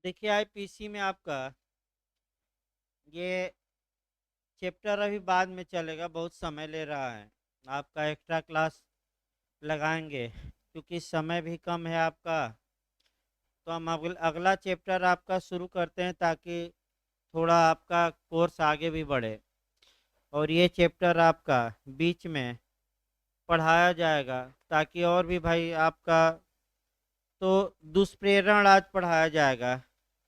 देखिए आईपीसी में आपका ये चैप्टर अभी बाद में चलेगा, बहुत समय ले रहा है। आपका एक्स्ट्रा क्लास लगाएंगे क्योंकि समय भी कम है आपका। तो हम अगला चैप्टर आपका शुरू करते हैं ताकि थोड़ा आपका कोर्स आगे भी बढ़े। और ये चैप्टर आपका बीच में पढ़ाया जाएगा ताकि और भी भाई आपका, तो दुष्प्रेरण आज पढ़ाया जाएगा।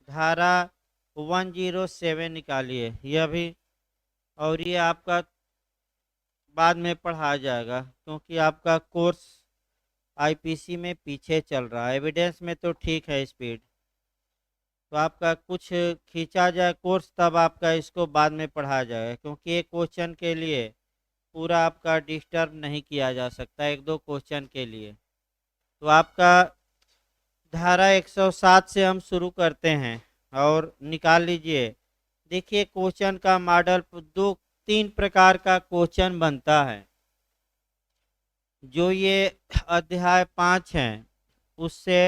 धारा 107 निकालिए यह भी। और ये आपका बाद में पढ़ाया जाएगा क्योंकि आपका कोर्स आईपीसी में पीछे चल रहा है। एविडेंस में तो ठीक है स्पीड, तो आपका कुछ खींचा जाए कोर्स तब आपका इसको बाद में पढ़ाया जाएगा क्योंकि एक क्वेश्चन के लिए पूरा आपका डिस्टर्ब नहीं किया जा सकता, एक दो क्वेश्चन के लिए। तो आपका धारा 107 से हम शुरू करते हैं और निकाल लीजिए। देखिए क्वेश्चन का मॉडल दो तीन प्रकार का क्वेश्चन बनता है। जो ये अध्याय 5 है उससे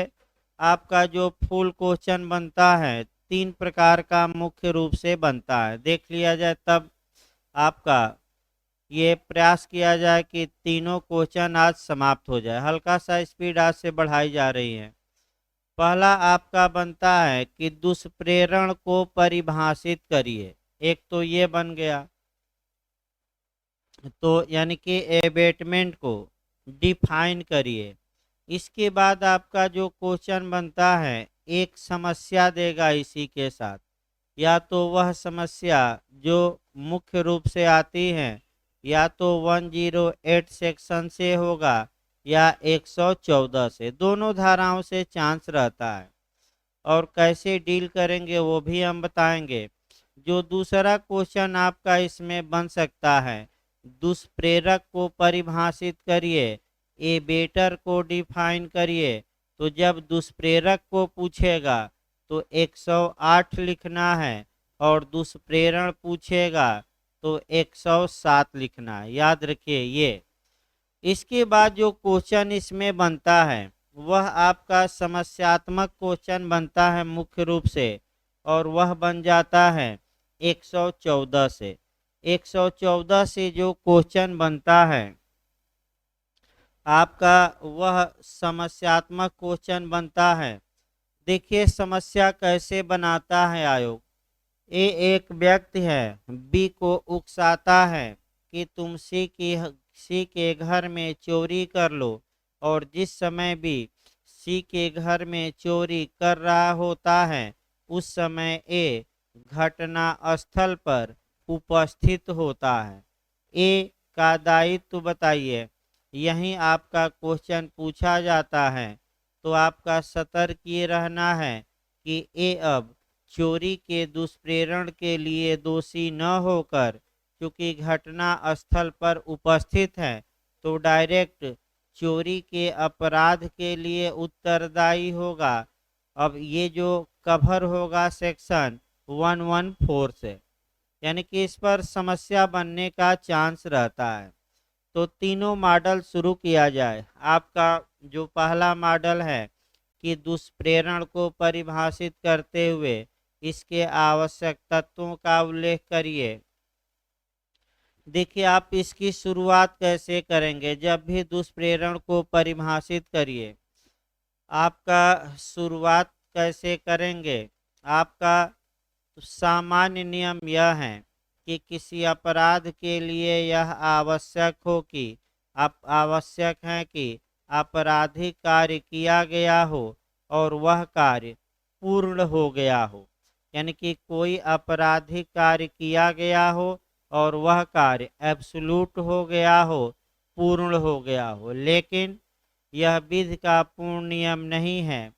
आपका जो फुल क्वेश्चन बनता है तीन प्रकार का मुख्य रूप से बनता है। देख लिया जाए तब आपका ये प्रयास किया जाए कि तीनों क्वेश्चन आज समाप्त हो जाए। हल्का सा स्पीड आज से बढ़ाई जा रही है। पहला आपका बनता है कि दुष्प्रेरण को परिभाषित करिए। एक तो ये बन गया, तो यानी कि एबेटमेंट को डिफाइन करिए। इसके बाद आपका जो क्वेश्चन बनता है एक समस्या देगा इसी के साथ, या तो वह समस्या जो मुख्य रूप से आती है या तो 108 सेक्शन से होगा या 114 से, दोनों धाराओं से चांस रहता है। और कैसे डील करेंगे वो भी हम बताएंगे। जो दूसरा क्वेश्चन आपका इसमें बन सकता है, दुष्प्रेरक को परिभाषित करिए, ए बेटर को डिफाइन करिए। तो जब दुष्प्रेरक को पूछेगा तो 108 लिखना है और दुष्प्रेरण पूछेगा तो 107 लिखना है, याद रखिए ये। इसके बाद जो क्वेश्चन इसमें बनता है वह आपका समस्यात्मक क्वेश्चन बनता है मुख्य रूप से, और वह बन जाता है 114 से। 114 से जो क्वेश्चन बनता है आपका वह समस्यात्मक क्वेश्चन बनता है। देखिए समस्या कैसे बनाता है आयोग। ए एक व्यक्ति है, बी को उकसाता है कि तुम सी के घर में चोरी कर लो, और जिस समय भी सी के घर में चोरी कर रहा होता है उस समय ए घटना स्थल पर उपस्थित होता है। ए का दायित्व बताइए। यही आपका क्वेश्चन पूछा जाता है। तो आपका सतर्क ये रहना है कि ए अब चोरी के दुष्प्रेरण के लिए दोषी न होकर, क्योंकि घटना स्थल पर उपस्थित है, तो डायरेक्ट चोरी के अपराध के लिए उत्तरदायी होगा। अब ये जो कवर होगा सेक्शन 114 से, यानी कि इस पर समस्या बनने का चांस रहता है। तो तीनों मॉडल शुरू किया जाए। आपका जो पहला मॉडल है कि दुष्प्रेरण को परिभाषित करते हुए इसके आवश्यक तत्वों का उल्लेख करिए। देखिए आप इसकी शुरुआत कैसे करेंगे। जब भी दुष्प्रेरण को परिभाषित करिए, आपका शुरुआत कैसे करेंगे। आपका सामान्य नियम यह है कि किसी अपराध के लिए यह आवश्यक है कि आपराधिक कार्य किया गया हो और वह कार्य पूर्ण हो गया हो। यानी कि कोई आपराधिक कार्य किया गया हो और वह कार्य एब्सोल्यूट हो गया हो, पूर्ण हो गया हो। लेकिन यह विधि का पूर्ण नियम नहीं है।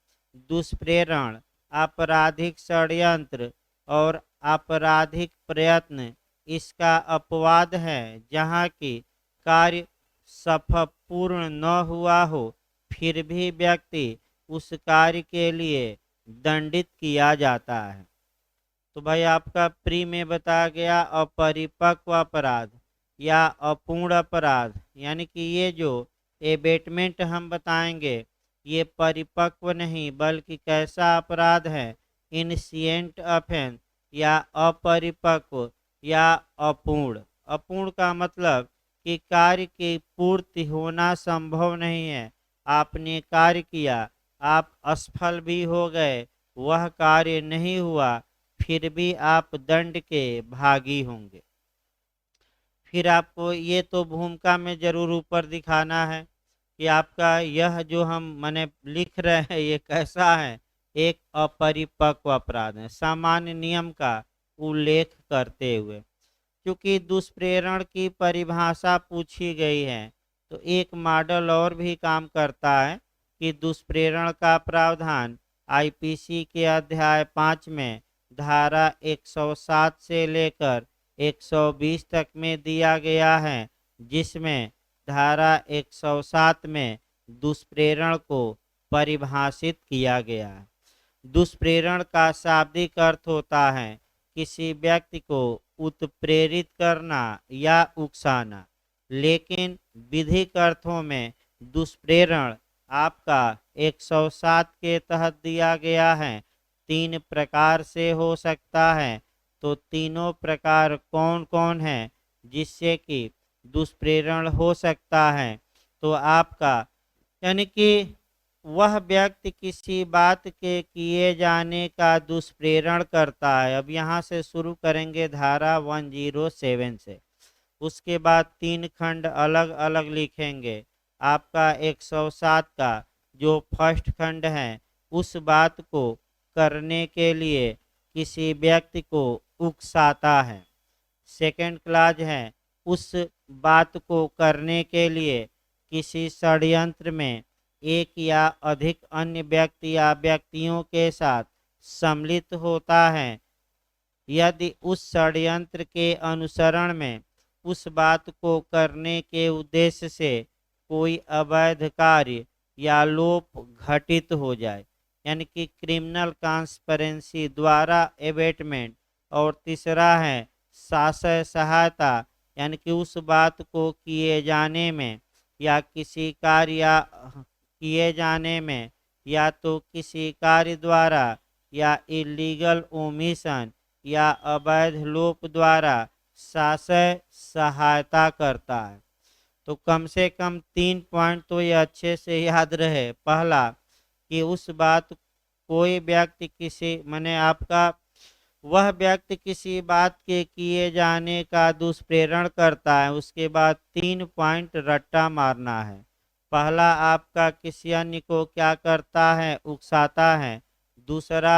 दुष्प्रेरण, आपराधिक षड्यंत्र और आपराधिक प्रयत्न इसका अपवाद है। जहाँ की कार्य सफल पूर्ण न हुआ हो फिर भी व्यक्ति उस कार्य के लिए दंडित किया जाता है। तो भाई आपका प्री में बताया गया अपरिपक्व अपराध या अपूर्ण अपराध, यानी कि ये जो एबेटमेंट हम बताएंगे ये परिपक्व नहीं बल्कि कैसा अपराध है, इनसिएंट ऑफेंस या अपरिपक्व या अपूर्ण। अपूर्ण का मतलब कि कार्य की पूर्ति होना संभव नहीं है। आपने कार्य किया, आप असफल भी हो गए, वह कार्य नहीं हुआ, फिर भी आप दंड के भागी होंगे। फिर आपको ये तो भूमिका में जरूर ऊपर दिखाना है कि आपका यह जो हम माने लिख रहे हैं ये कैसा है, एक अपरिपक्व अपराध है, सामान्य नियम का उल्लेख करते हुए। क्योंकि दुष्प्रेरण की परिभाषा पूछी गई है तो एक मॉडल और भी काम करता है कि दुष्प्रेरण का प्रावधान आईपीसी के अध्याय 5 में धारा 107 से लेकर 120 तक में दिया गया है, जिसमें धारा 107 में दुष्प्रेरण को परिभाषित किया गया है। दुष्प्रेरण का शाब्दिक अर्थ होता है किसी व्यक्ति को उत्प्रेरित करना या उकसाना, लेकिन विधिक अर्थों में दुष्प्रेरण आपका 107 के तहत दिया गया है 3 प्रकार से हो सकता है। तो तीनों प्रकार कौन कौन है जिससे कि दुष्प्रेरण हो सकता है? तो आपका यानी कि वह व्यक्ति किसी बात के किए जाने का दुष्प्रेरण करता है। अब यहाँ से शुरू करेंगे धारा 107 से, उसके बाद 3 खंड अलग अलग लिखेंगे। आपका 107 का जो फर्स्ट खंड है, उस बात को करने के लिए किसी व्यक्ति को उकसाता है। सेकंड क्लाज है उस बात को करने के लिए किसी षड्यंत्र में एक या अधिक अन्य व्यक्ति या व्यक्तियों के साथ सम्मिलित होता है, यदि उस षड्यंत्र के अनुसरण में उस बात को करने के उद्देश्य से कोई अवैध कार्य या लोप घटित हो जाए, यानी कि क्रिमिनल कॉन्स्पिरेसी द्वारा एबेटमेंट। और तीसरा है शासय सहायता, यानी कि उस बात को किए जाने में या किसी कार्य या किए जाने में या तो किसी कार्य द्वारा या इलीगल ओमिशन या अवैध लोप द्वारा शासय सहायता करता है। तो कम से कम 3 पॉइंट तो ये अच्छे से याद रहे। पहला कि उस बात कोई व्यक्ति किसी माने आपका वह व्यक्ति किसी बात के किए जाने का दुष्प्रेरण करता है। उसके बाद 3 पॉइंट रट्टा मारना है। पहला आपका किसी अन्य को क्या करता है, उकसाता है। दूसरा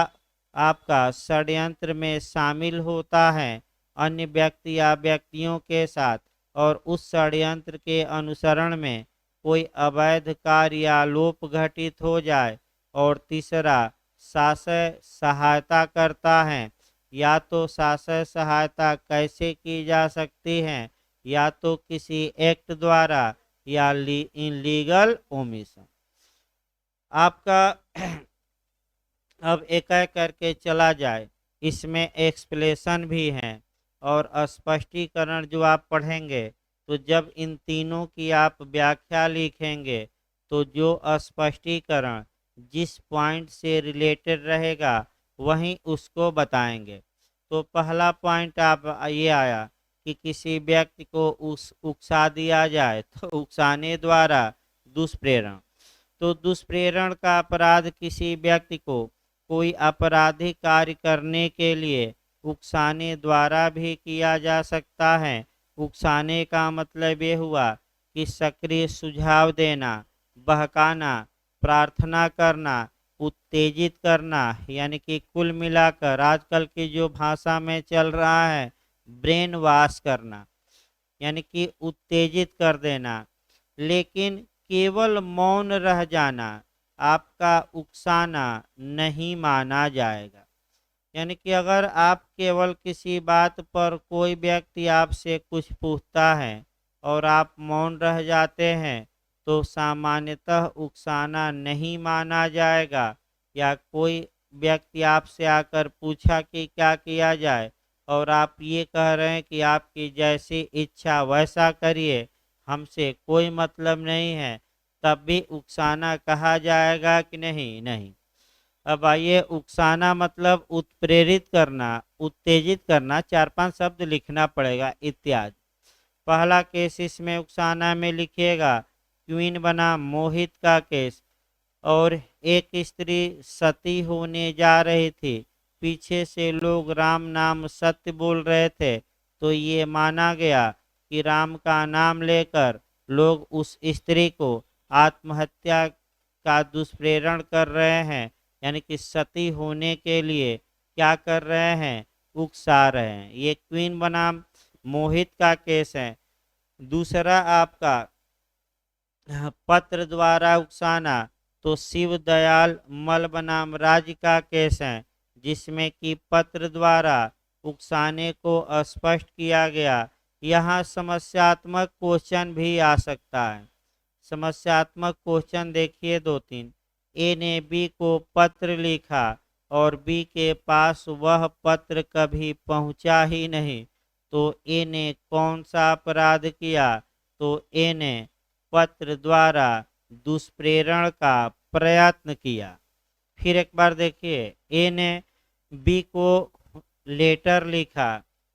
आपका षड्यंत्र में शामिल होता है अन्य व्यक्ति या व्यक्तियों के साथ और उस षड्यंत्र के अनुसरण में कोई अवैध कार्य या लोप घटित हो जाए। और तीसरा शासय सहायता करता है। या तो शासय सहायता कैसे की जा सकती है, या तो किसी एक्ट द्वारा या इनलीगल ओमिशन। आपका अब एक एक करके चला जाए, इसमें एक्सप्लेनेशन भी है और स्पष्टीकरण जो आप पढ़ेंगे। तो जब इन तीनों की आप व्याख्या लिखेंगे तो जो स्पष्टीकरण जिस पॉइंट से रिलेटेड रहेगा वहीं उसको बताएंगे। तो पहला पॉइंट आप ये आया कि किसी व्यक्ति को उकसा दिया जाए, तो उकसाने द्वारा दुष्प्रेरण। तो दुष्प्रेरण का अपराध किसी व्यक्ति को कोई आपराधिक कार्य करने के लिए उकसाने द्वारा भी किया जा सकता है। उकसाने का मतलब ये हुआ कि सक्रिय सुझाव देना, बहकाना, प्रार्थना करना, उत्तेजित करना, यानी कि कुल मिलाकर आजकल की जो भाषा में चल रहा है ब्रेन वॉश करना, यानी कि उत्तेजित कर देना। लेकिन केवल मौन रह जाना आपका उकसाना नहीं माना जाएगा। यानी कि अगर आप केवल किसी बात पर कोई व्यक्ति आपसे कुछ पूछता है और आप मौन रह जाते हैं तो सामान्यतः उकसाना नहीं माना जाएगा। या कोई व्यक्ति आपसे आकर पूछा कि क्या किया जाए और आप ये कह रहे हैं कि आपकी जैसी इच्छा वैसा करिए, हमसे कोई मतलब नहीं है, तब भी उकसाना कहा जाएगा कि नहीं? नहीं। अब आइए, उकसाना मतलब उत्प्रेरित करना, उत्तेजित करना। 4-5 शब्द लिखना पड़ेगा, इत्यादि। पहला केस इसमें उकसाना में लिखिएगा, क्वीन बनाम मोहित का केस। और एक स्त्री सती होने जा रही थी, पीछे से लोग राम नाम सत्य बोल रहे थे, तो ये माना गया कि राम का नाम लेकर लोग उस स्त्री को आत्महत्या का दुष्प्रेरण कर रहे हैं, यानी कि सती होने के लिए क्या कर रहे हैं, उकसा रहे हैं। ये क्वीन बनाम मोहित का केस है। दूसरा आपका पत्र द्वारा उकसाना, तो शिव दयाल मल बनाम राज्य का केस है, जिसमें कि पत्र द्वारा उकसाने को स्पष्ट किया गया। यहाँ समस्यात्मक क्वेश्चन भी आ सकता है। समस्यात्मक क्वेश्चन देखिए 2-3। ए ने बी को पत्र लिखा और बी के पास वह पत्र कभी पहुंचा ही नहीं, तो ए ने कौन सा अपराध किया? तो ए ने पत्र द्वारा दुष्प्रेरण का प्रयत्न किया। फिर एक बार देखिए, ए ने बी को लेटर लिखा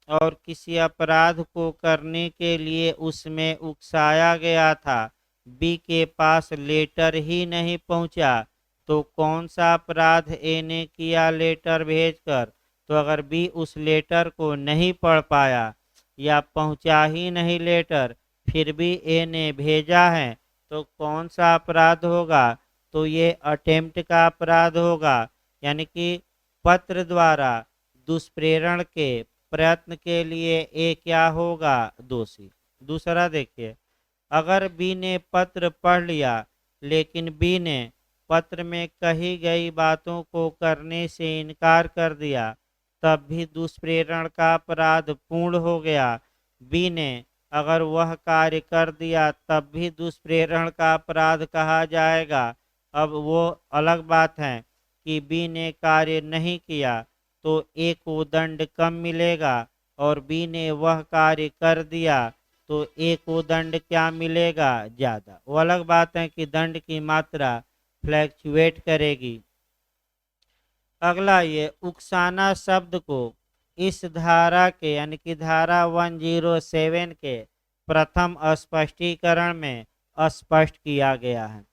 और किसी अपराध को करने के लिए उसमें उकसाया गया था, बी के पास लेटर ही नहीं पहुंचा, तो कौन सा अपराध ए ने किया लेटर भेजकर? तो अगर बी उस लेटर को नहीं पढ़ पाया या पहुंचा ही नहीं लेटर, फिर भी ए ने भेजा है, तो कौन सा अपराध होगा? तो ये अटेम्प्ट का अपराध होगा, यानी कि पत्र द्वारा दुष्प्रेरण के प्रयत्न के लिए ए क्या होगा? दोषी। दूसरा देखिए, अगर बी ने पत्र पढ़ लिया लेकिन बी ने पत्र में कही गई बातों को करने से इनकार कर दिया, तब भी दुष्प्रेरण का अपराध पूर्ण हो गया। बी ने अगर वह कार्य कर दिया तब भी दुष्प्रेरण का अपराध कहा जाएगा। अब वो अलग बात है कि बी ने कार्य नहीं किया, तो ए को दंड कम मिलेगा, और बी ने वह कार्य कर दिया तो ए को दंड क्या मिलेगा? ज़्यादा। वो अलग बात है कि दंड की मात्रा फ्लैक्चुएट करेगी। अगला, ये उकसाना शब्द को इस धारा के, यानी कि धारा 107 के प्रथम स्पष्टीकरण में स्पष्ट किया गया है।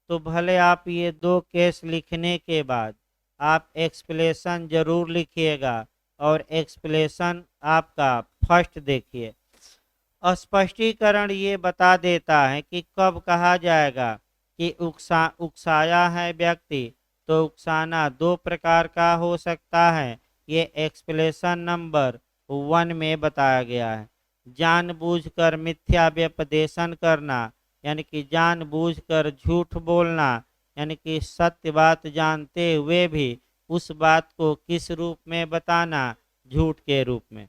तो भले आप ये 2 केस लिखने के बाद आप एक्सप्लेशन जरूर लिखिएगा, और एक्सप्लेशन आपका फर्स्ट देखिए। स्पष्टीकरण ये बता देता है कि कब कहा जाएगा कि उकसाया है व्यक्ति, तो उकसाना 2 प्रकार का हो सकता है। ये एक्सप्लेशन नंबर 1 में बताया गया है। जानबूझकर मिथ्या व्यपदेशन करना, यानी कि जानबूझकर झूठ बोलना, यानी कि सत्य बात जानते हुए भी उस बात को किस रूप में बताना? झूठ के रूप में।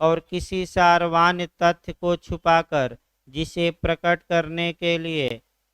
और किसी सार्वजनिक तथ्य को छुपाकर जिसे प्रकट करने के लिए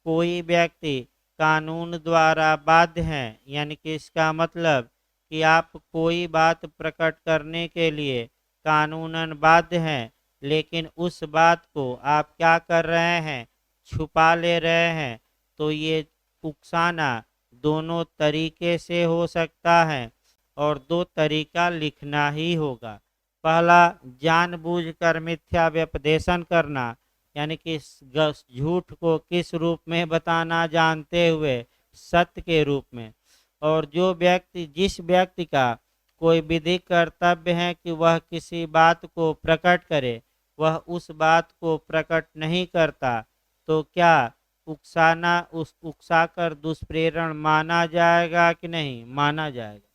कोई व्यक्ति कानून द्वारा बाध्य है, यानी कि इसका मतलब कि आप कोई बात प्रकट करने के लिए कानूनन बाध्य हैं, लेकिन उस बात को आप क्या कर रहे हैं? छुपा ले रहे हैं। तो ये उकसाना दोनों तरीके से हो सकता है, और 2 तरीका लिखना ही होगा। पहला, जानबूझकर मिथ्या व्यपदेशन करना, यानी कि झूठ को किस रूप में बताना? जानते हुए सत्य के रूप में। और जिस व्यक्ति का कोई विधिक कर्तव्य है कि वह किसी बात को प्रकट करे, वह उस बात को प्रकट नहीं करता, तो क्या उकसाकर दुष्प्रेरण माना जाएगा कि नहीं? माना जाएगा।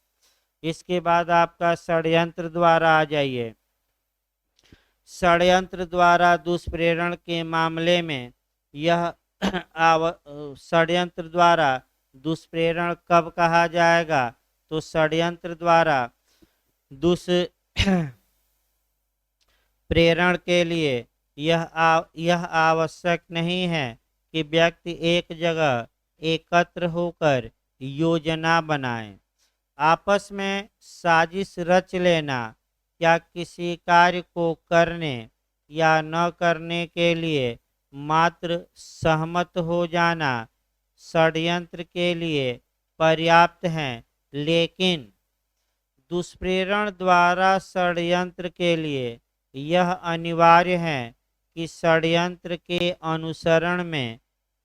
इसके बाद आपका षड्यंत्र द्वारा आ जाइए। षड्यंत्र द्वारा दुष्प्रेरण के मामले में यह षड्यंत्र द्वारा दुष्प्रेरण कब कहा जाएगा? तो षड्यंत्र द्वारा दुष्प्रेरण के लिए यह आवश्यक नहीं है कि व्यक्ति एक जगह एकत्र होकर योजना बनाए। आपस में साजिश रच लेना, या किसी कार्य को करने या न करने के लिए मात्र सहमत हो जाना षड्यंत्र के लिए पर्याप्त है। लेकिन दुष्प्रेरण द्वारा षड्यंत्र के लिए यह अनिवार्य है कि षड्यंत्र के अनुसरण में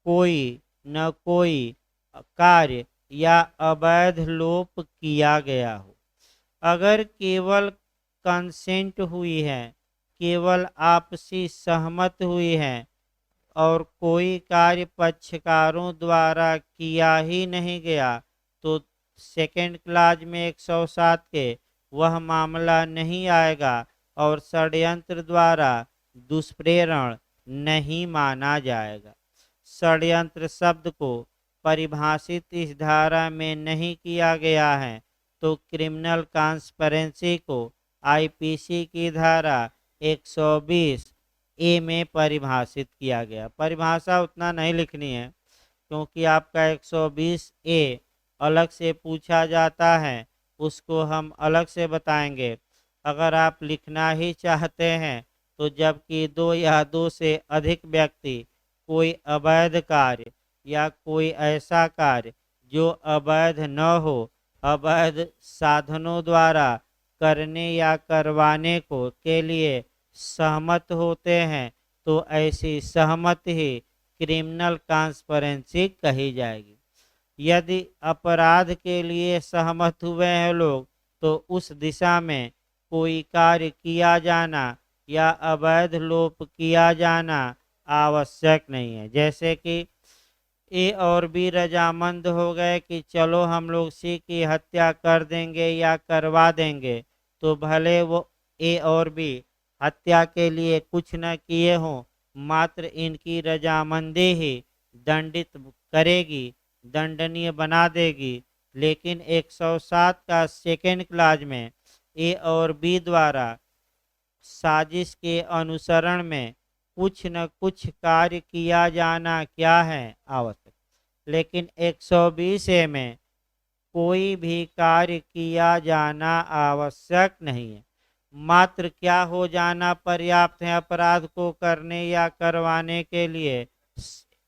कोई न कोई कार्य या अवैध लोप किया गया हो। अगर केवल कंसेंट हुई है, केवल आपसी सहमत हुई है और कोई कार्य पक्षकारों द्वारा किया ही नहीं गया, तो सेकेंड क्लाज में 107 के वह मामला नहीं आएगा और षड्यंत्र द्वारा दुष्प्रेरण नहीं माना जाएगा। षड्यंत्र शब्द को परिभाषित इस धारा में नहीं किया गया है, तो क्रिमिनल कॉन्स्पिरेसी को आईपीसी की धारा 120 ए में परिभाषित किया गया। परिभाषा उतना नहीं लिखनी है क्योंकि आपका 120 ए अलग से पूछा जाता है, उसको हम अलग से बताएंगे। अगर आप लिखना ही चाहते हैं तो जबकि दो या दो से अधिक व्यक्ति कोई अवैध कार्य या कोई ऐसा कार्य जो अवैध न हो, अवैध साधनों द्वारा करने या करवाने को के लिए सहमत होते हैं, तो ऐसी सहमति ही क्रिमिनल कॉन्स्पिरेसी कही जाएगी। यदि अपराध के लिए सहमत हुए हैं लोग, तो उस दिशा में कोई कार्य किया जाना या अवैध लोप किया जाना आवश्यक नहीं है। जैसे कि ए और बी रजामंद हो गए कि चलो हम लोग सी की हत्या कर देंगे या करवा देंगे, तो भले वो ए और बी हत्या के लिए कुछ न किए हों, मात्र इनकी रजामंदी ही दंडित करेगी, दंडनीय बना देगी। लेकिन 107 का सेकेंड क्लाज में ए और बी द्वारा साजिश के अनुसरण में कुछ न कुछ कार्य किया जाना क्या है, आवश्यक। लेकिन 120 ए में कोई भी कार्य किया जाना आवश्यक नहीं है, मात्र क्या हो जाना पर्याप्त है अपराध को करने या करवाने के लिए,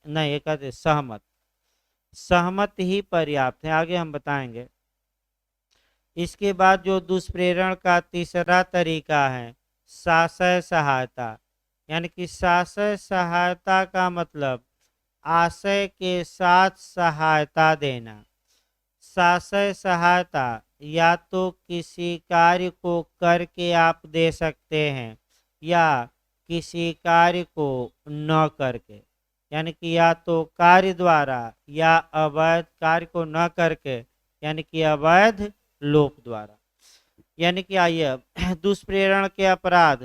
नहीं कहते सहमत, सहमत ही पर्याप्त है। आगे हम बताएंगे। इसके बाद जो दुष्प्रेरण का तीसरा तरीका है साशय सहायता, यानी कि साशय सहायता का मतलब आशय के साथ सहायता देना। साशय सहायता या तो किसी कार्य को करके आप दे सकते हैं या किसी कार्य को न करके, यानी कि या तो कार्य द्वारा या अवैध कार्य को न करके, यानी कि अवैध लोप द्वारा। यानी कि आइए दुष्प्रेरण के अपराध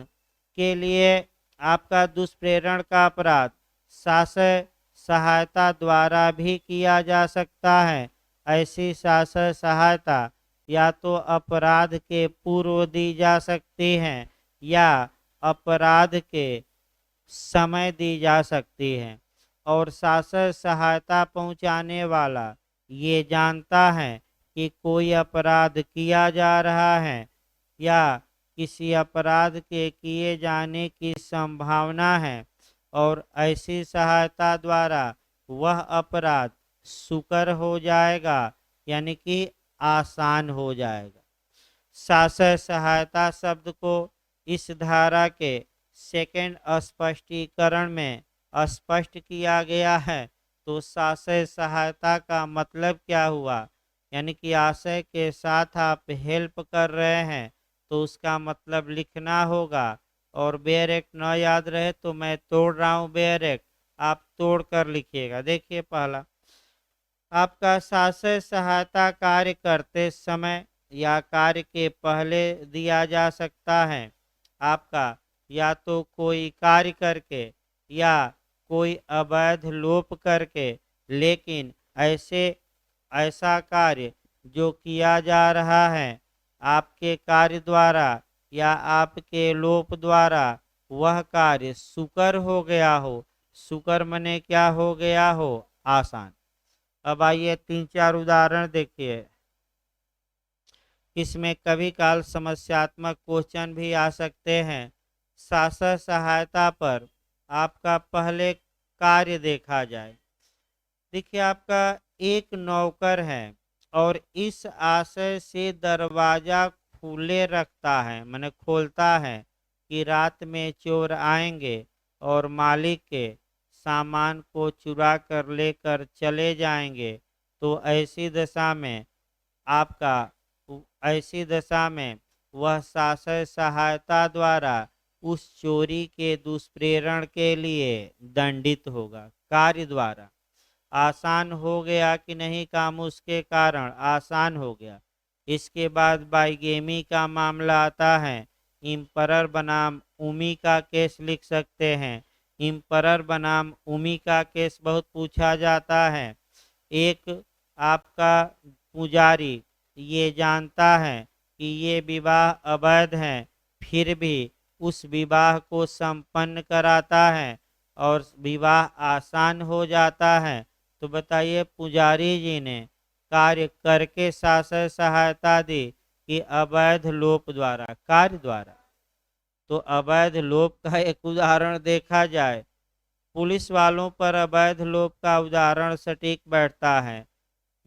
के लिए आपका दुष्प्रेरण का अपराध साशय सहायता द्वारा भी किया जा सकता है। ऐसी साशय सहायता या तो अपराध के पूर्व दी जा सकती है या अपराध के समय दी जा सकती है, और साशय सहायता पहुंचाने वाला ये जानता है कि कोई अपराध किया जा रहा है या किसी अपराध के किए जाने की संभावना है, और ऐसी सहायता द्वारा वह अपराध सुकर हो जाएगा, यानी कि आसान हो जाएगा। साशय सहायता शब्द को इस धारा के सेकंड स्पष्टीकरण में स्पष्ट किया गया है। तो साशय सहायता का मतलब क्या हुआ, यानी कि आशय के साथ आप हेल्प कर रहे हैं तो उसका मतलब लिखना होगा। और बेयर एक्ट न याद रहे तो मैं तोड़ रहा हूँ बेयर एक्ट, आप तोड़ कर लिखिएगा। देखिए पहला, आपका साशय सहायता कार्य करते समय या कार्य के पहले दिया जा सकता है। आपका या तो कोई कार्य करके या कोई अवैध लोप करके, लेकिन ऐसा कार्य जो किया जा रहा है आपके कार्य द्वारा या आपके लोप द्वारा वह कार्य सुकर हो गया हो। सुकर मने क्या हो गया हो, आसान। अब आइए 3-4 उदाहरण देखिए। इसमें कभी काल समस्यात्मक क्वेश्चन भी आ सकते हैं। साशय सहायता पर आपका पहले कार्य देखा जाए। देखिए आपका एक नौकर है और इस आशय से दरवाजा खुले रखता है, माने खोलता है कि रात में चोर आएंगे और मालिक के सामान को चुरा कर लेकर चले जाएंगे। तो आपका ऐसी दशा में वह शासक सहायता द्वारा उस चोरी के दुष्प्रेरण के लिए दंडित होगा। कार्य द्वारा आसान हो गया कि नहीं, काम उसके कारण आसान हो गया। इसके बाद बाइगेमी का मामला आता है। इम्परर बनाम उमी का केस लिख सकते हैं। इम्परर बनाम उमी का केस बहुत पूछा जाता है। एक आपका पुजारी ये जानता है कि ये विवाह अवैध है, फिर भी उस विवाह को संपन्न कराता है और विवाह आसान हो जाता है। तो बताइए पुजारी जी ने कार्य करके शासक सहायता दी कि अवैध लोप द्वारा, कार्य द्वारा। तो अवैध लोप का एक उदाहरण देखा जाए, पुलिस वालों पर अवैध लोप का उदाहरण सटीक बैठता है।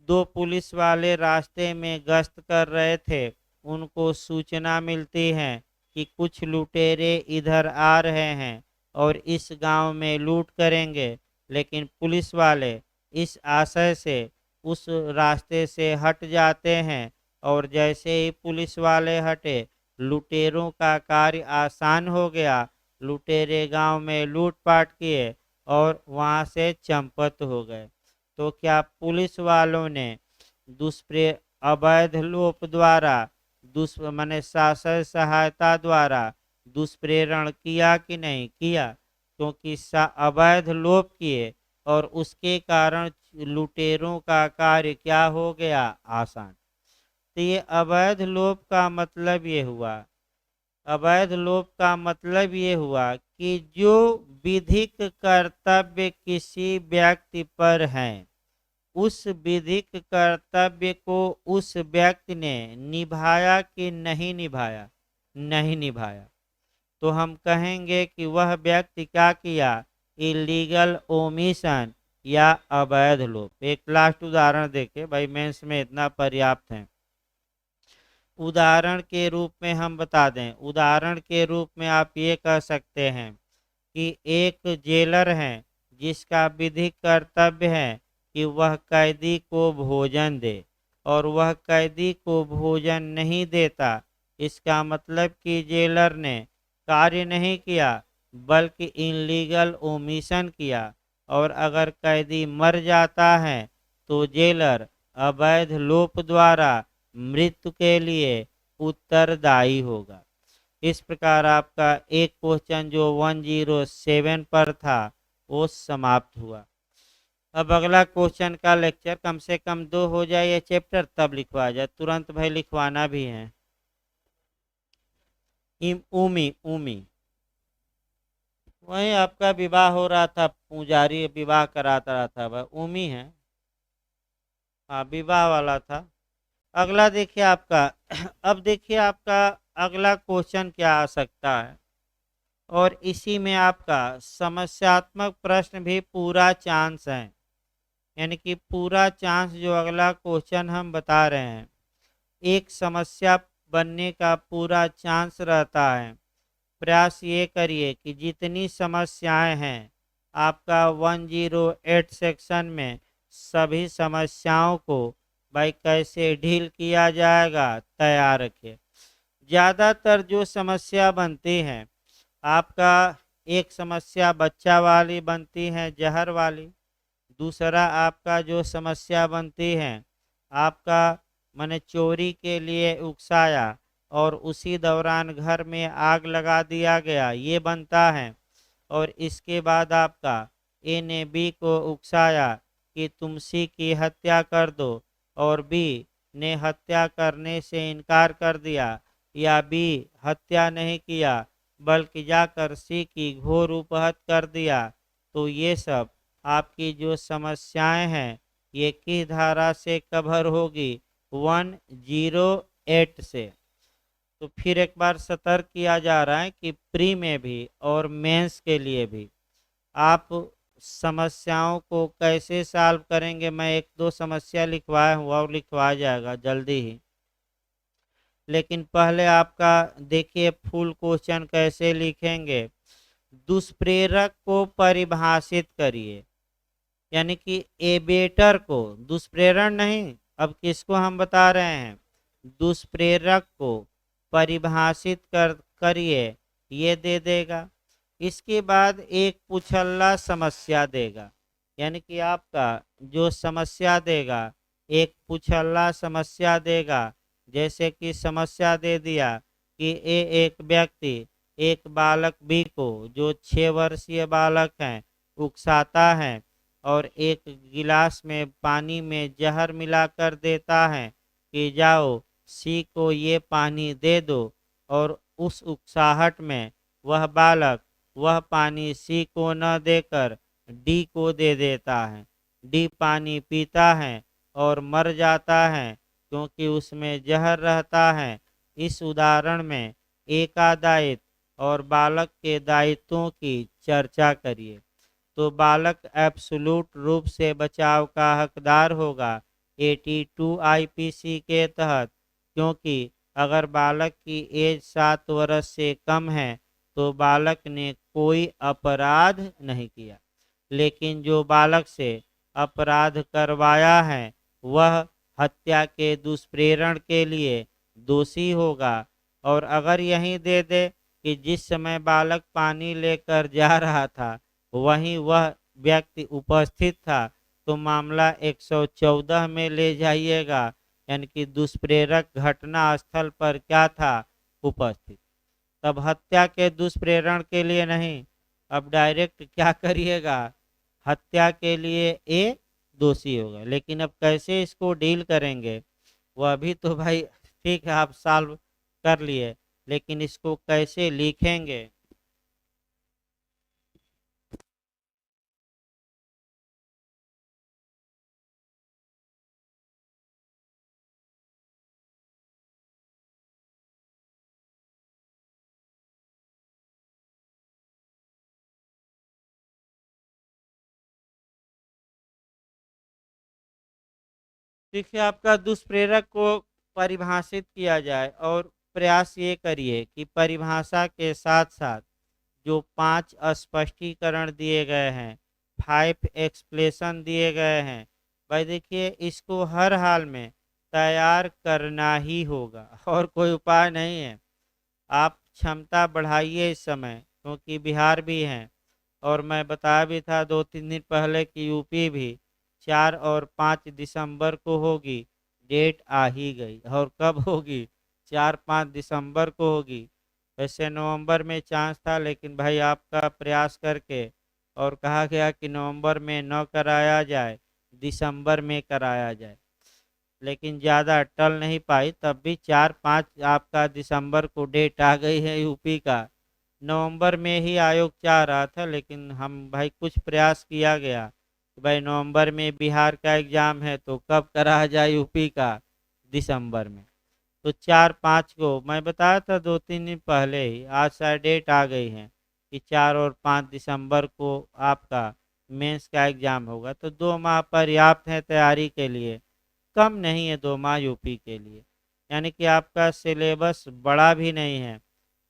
दो पुलिस वाले रास्ते में गश्त कर रहे थे। उनको सूचना मिलती है कि कुछ लुटेरे इधर आ रहे हैं और इस गांव में लूट करेंगे, लेकिन पुलिस वाले इस आशय से उस रास्ते से हट जाते हैं और जैसे ही पुलिस वाले हटे, लुटेरों का कार्य आसान हो गया। लुटेरे गांव में लूटपाट किए और वहां से चंपत हो गए। तो क्या पुलिस वालों ने दुष्प्रे अवैध लोप द्वारा माने शासक सहायता द्वारा दुष्प्रेरण किया कि नहीं किया? क्योंकि अवैध लोप किए और उसके कारण लुटेरों का कार्य क्या हो गया, आसान। तो ये अवैध लोप का मतलब ये हुआ, अवैध लोप का मतलब ये हुआ कि जो विधिक कर्तव्य किसी व्यक्ति पर है, उस विधिक कर्तव्य को उस व्यक्ति ने निभाया कि नहीं निभाया, नहीं निभाया। तो हम कहेंगे कि वह व्यक्ति क्या किया, इलीगल ओमिशन या अवैध लोप। एक लास्ट उदाहरण देखे भाई, मेंस में इतना पर्याप्त है। उदाहरण के रूप में हम बता दें, उदाहरण के रूप में आप ये कह सकते हैं कि एक जेलर है जिसका विधिक कर्तव्य है कि वह कैदी को भोजन दे, और वह कैदी को भोजन नहीं देता। इसका मतलब कि जेलर ने कार्य नहीं किया बल्कि इनलीगल ओमिशन किया, और अगर कैदी मर जाता है तो जेलर अवैध लोप द्वारा मृत्यु के लिए उत्तरदायी होगा। इस प्रकार आपका एक क्वेश्चन जो 107 पर था वो समाप्त हुआ। अब अगला क्वेश्चन का लेक्चर कम से कम 2 हो जाए ये चैप्टर, तब लिखवा जाए, तुरंत भाई लिखवाना भी है। उमी उमी वही आपका विवाह हो रहा था, पुजारी विवाह कराता रहा था, वह उमी है। हाँ विवाह वाला था। अगला देखिए आपका अब देखिए आपका अगला क्वेश्चन क्या आ सकता है, और इसी में आपका समस्यात्मक प्रश्न भी पूरा चांस है। यानी कि पूरा चांस जो अगला क्वेश्चन हम बता रहे हैं, एक समस्या बनने का पूरा चांस रहता है। प्रयास ये करिए कि जितनी समस्याएं हैं आपका 108 सेक्शन में, सभी समस्याओं को भाई कैसे डील किया जाएगा तैयार रखिए। ज़्यादातर जो समस्या बनती है आपका, एक समस्या बच्चा वाली बनती है, जहर वाली। दूसरा आपका जो समस्या बनती है आपका मैंने चोरी के लिए उकसाया और उसी दौरान घर में आग लगा दिया गया, ये बनता है। और इसके बाद आपका ए ने बी को उकसाया कि तुम सी की हत्या कर दो, और बी ने हत्या करने से इनकार कर दिया, या बी हत्या नहीं किया बल्कि जाकर सी की घोर उपहत कर दिया। तो ये सब आपकी जो समस्याएं हैं ये किस धारा से कवर होगी, 108 से। तो फिर एक बार सतर्क किया जा रहा है कि प्री में भी और मेंस के लिए भी आप समस्याओं को कैसे सॉल्व करेंगे, मैं एक दो समस्या लिखवाया हूँ और लिखवाया जाएगा जल्दी ही। लेकिन पहले आपका देखिए फुल क्वेश्चन कैसे लिखेंगे। दुष्प्रेरक को परिभाषित करिए, यानी कि एबेटर को, दुष्प्रेरण नहीं, अब किसको हम बता रहे हैं, दुष्प्रेरक को परिभाषित करिए, ये दे देगा। इसके बाद एक पुछल्ला समस्या देगा, यानी कि आपका जो समस्या देगा एक पुछल्ला समस्या देगा। जैसे कि समस्या दे दिया कि एक व्यक्ति एक बालक बी को, जो 6 वर्षीय बालक है, उकसाता है और एक गिलास में पानी में जहर मिलाकर देता है कि जाओ सी को ये पानी दे दो, और उस उकसाहट में वह बालक वह पानी सी को न देकर डी को दे देता है। डी पानी पीता है और मर जाता है क्योंकि उसमें जहर रहता है। इस उदाहरण में ए का दायित्व और बालक के दायित्वों की चर्चा करिए। तो बालक एब्सोल्यूट रूप से बचाव का हकदार होगा 82 आईपीसी के तहत, क्योंकि अगर बालक की एज 7 वर्ष से कम है तो बालक ने कोई अपराध नहीं किया, लेकिन जो बालक से अपराध करवाया है वह हत्या के दुष्प्रेरण के लिए दोषी होगा। और अगर यही दे दे कि जिस समय बालक पानी लेकर जा रहा था वहीं वह व्यक्ति उपस्थित था, तो मामला 114 में ले जाइएगा, यानी कि दुष्प्रेरक घटना स्थल पर क्या था, उपस्थित। तब हत्या के दुष्प्रेरण के लिए नहीं, अब डायरेक्ट क्या करिएगा, हत्या के लिए ए दोषी होगा। लेकिन अब कैसे इसको डील करेंगे वह भी तो भाई ठीक है आप सॉल्व कर लिए, लेकिन इसको कैसे लिखेंगे। देखिए आपका दुष्प्रेरक को परिभाषित किया जाए, और प्रयास ये करिए कि परिभाषा के साथ साथ जो 5 स्पष्टीकरण दिए गए हैं, 5 एक्सप्लेशन दिए गए हैं, भाई देखिए इसको हर हाल में तैयार करना ही होगा और कोई उपाय नहीं है। आप क्षमता बढ़ाइए इस समय, क्योंकि बिहार भी हैं, और मैं बताया भी था 2-3 दिन पहले कि यूपी भी 4 और 5 दिसंबर को होगी। डेट आ ही गई, और कब होगी, 4-5 दिसंबर को होगी। वैसे नवंबर में चांस था, लेकिन भाई आपका प्रयास करके और कहा गया कि नवंबर में न कराया जाए, दिसंबर में कराया जाए, लेकिन ज़्यादा टल नहीं पाई। तब भी 4-5 आपका दिसंबर को डेट आ गई है यूपी का। नवंबर में ही आयोग चाह रहा था, लेकिन हम भाई कुछ प्रयास किया गया कि भाई नवंबर में बिहार का एग्ज़ाम है तो कब कराया जाए यूपी का, दिसंबर में। तो 4-5 को मैं बताया था 2-3 दिन पहले ही, आज शायद डेट आ गई है कि 4 और 5 दिसंबर को आपका मेंस का एग्ज़ाम होगा। तो 2 माह पर्याप्त है तैयारी के लिए, कम नहीं है 2 माह यूपी के लिए। यानी कि आपका सिलेबस बड़ा भी नहीं है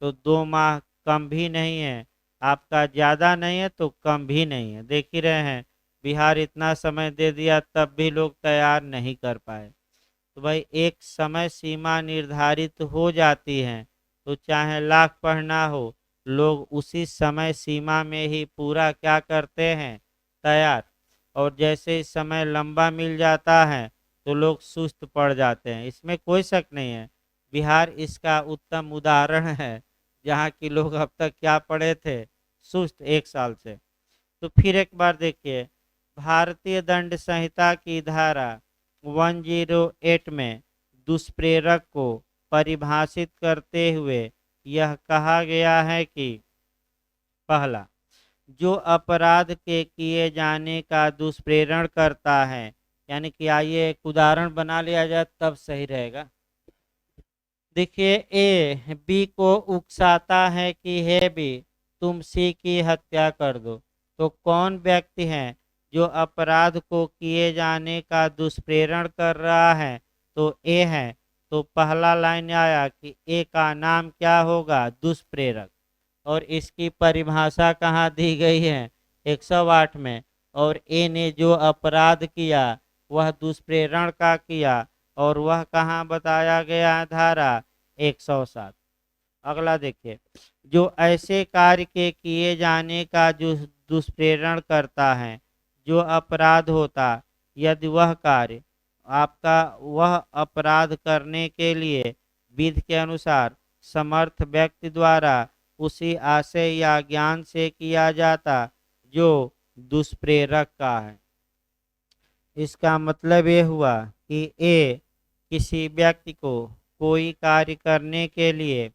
तो 2 माह कम भी नहीं है, आपका ज़्यादा नहीं है तो कम भी नहीं है। देख ही रहे हैं बिहार इतना समय दे दिया तब भी लोग तैयार नहीं कर पाए। तो भाई एक समय सीमा निर्धारित हो जाती है, तो चाहे लाख पढ़ना हो, लोग उसी समय सीमा में ही पूरा क्या करते हैं, तैयार। और जैसे ही समय लंबा मिल जाता है तो लोग सुस्त पड़ जाते हैं, इसमें कोई शक नहीं है। बिहार इसका उत्तम उदाहरण है, जहाँ की लोग अब तक क्या पढ़े थे, सुस्त 1 साल से। तो फिर एक बार देखिए, भारतीय दंड संहिता की धारा 108 में दुष्प्रेरक को परिभाषित करते हुए यह कहा गया है कि पहला, जो अपराध के किए जाने का दुष्प्रेरण करता है, यानी कि आइए एक उदाहरण बना लिया जाए तब सही रहेगा। देखिए ए बी को उकसाता है कि हे बी तुम सी की हत्या कर दो। तो कौन व्यक्ति है जो अपराध को किए जाने का दुष्प्रेरण कर रहा है? तो ए है। तो पहला लाइन आया कि ए का नाम क्या होगा? दुष्प्रेरक। और इसकी परिभाषा कहाँ दी गई है? 108 में। और ए ने जो अपराध किया वह दुष्प्रेरण का किया, और वह कहाँ बताया गया है? धारा 107। अगला देखिए, जो ऐसे कार्य के किए जाने का जो दुष्प्रेरण करता है, जो अपराध होता, यदि वह कार्य आपका वह अपराध करने के लिए विधि के अनुसार समर्थ व्यक्ति द्वारा उसी आशय या ज्ञान से किया जाता जो दुष्प्रेरक का है। इसका मतलब ये हुआ कि ए किसी व्यक्ति को कोई कार्य करने के लिए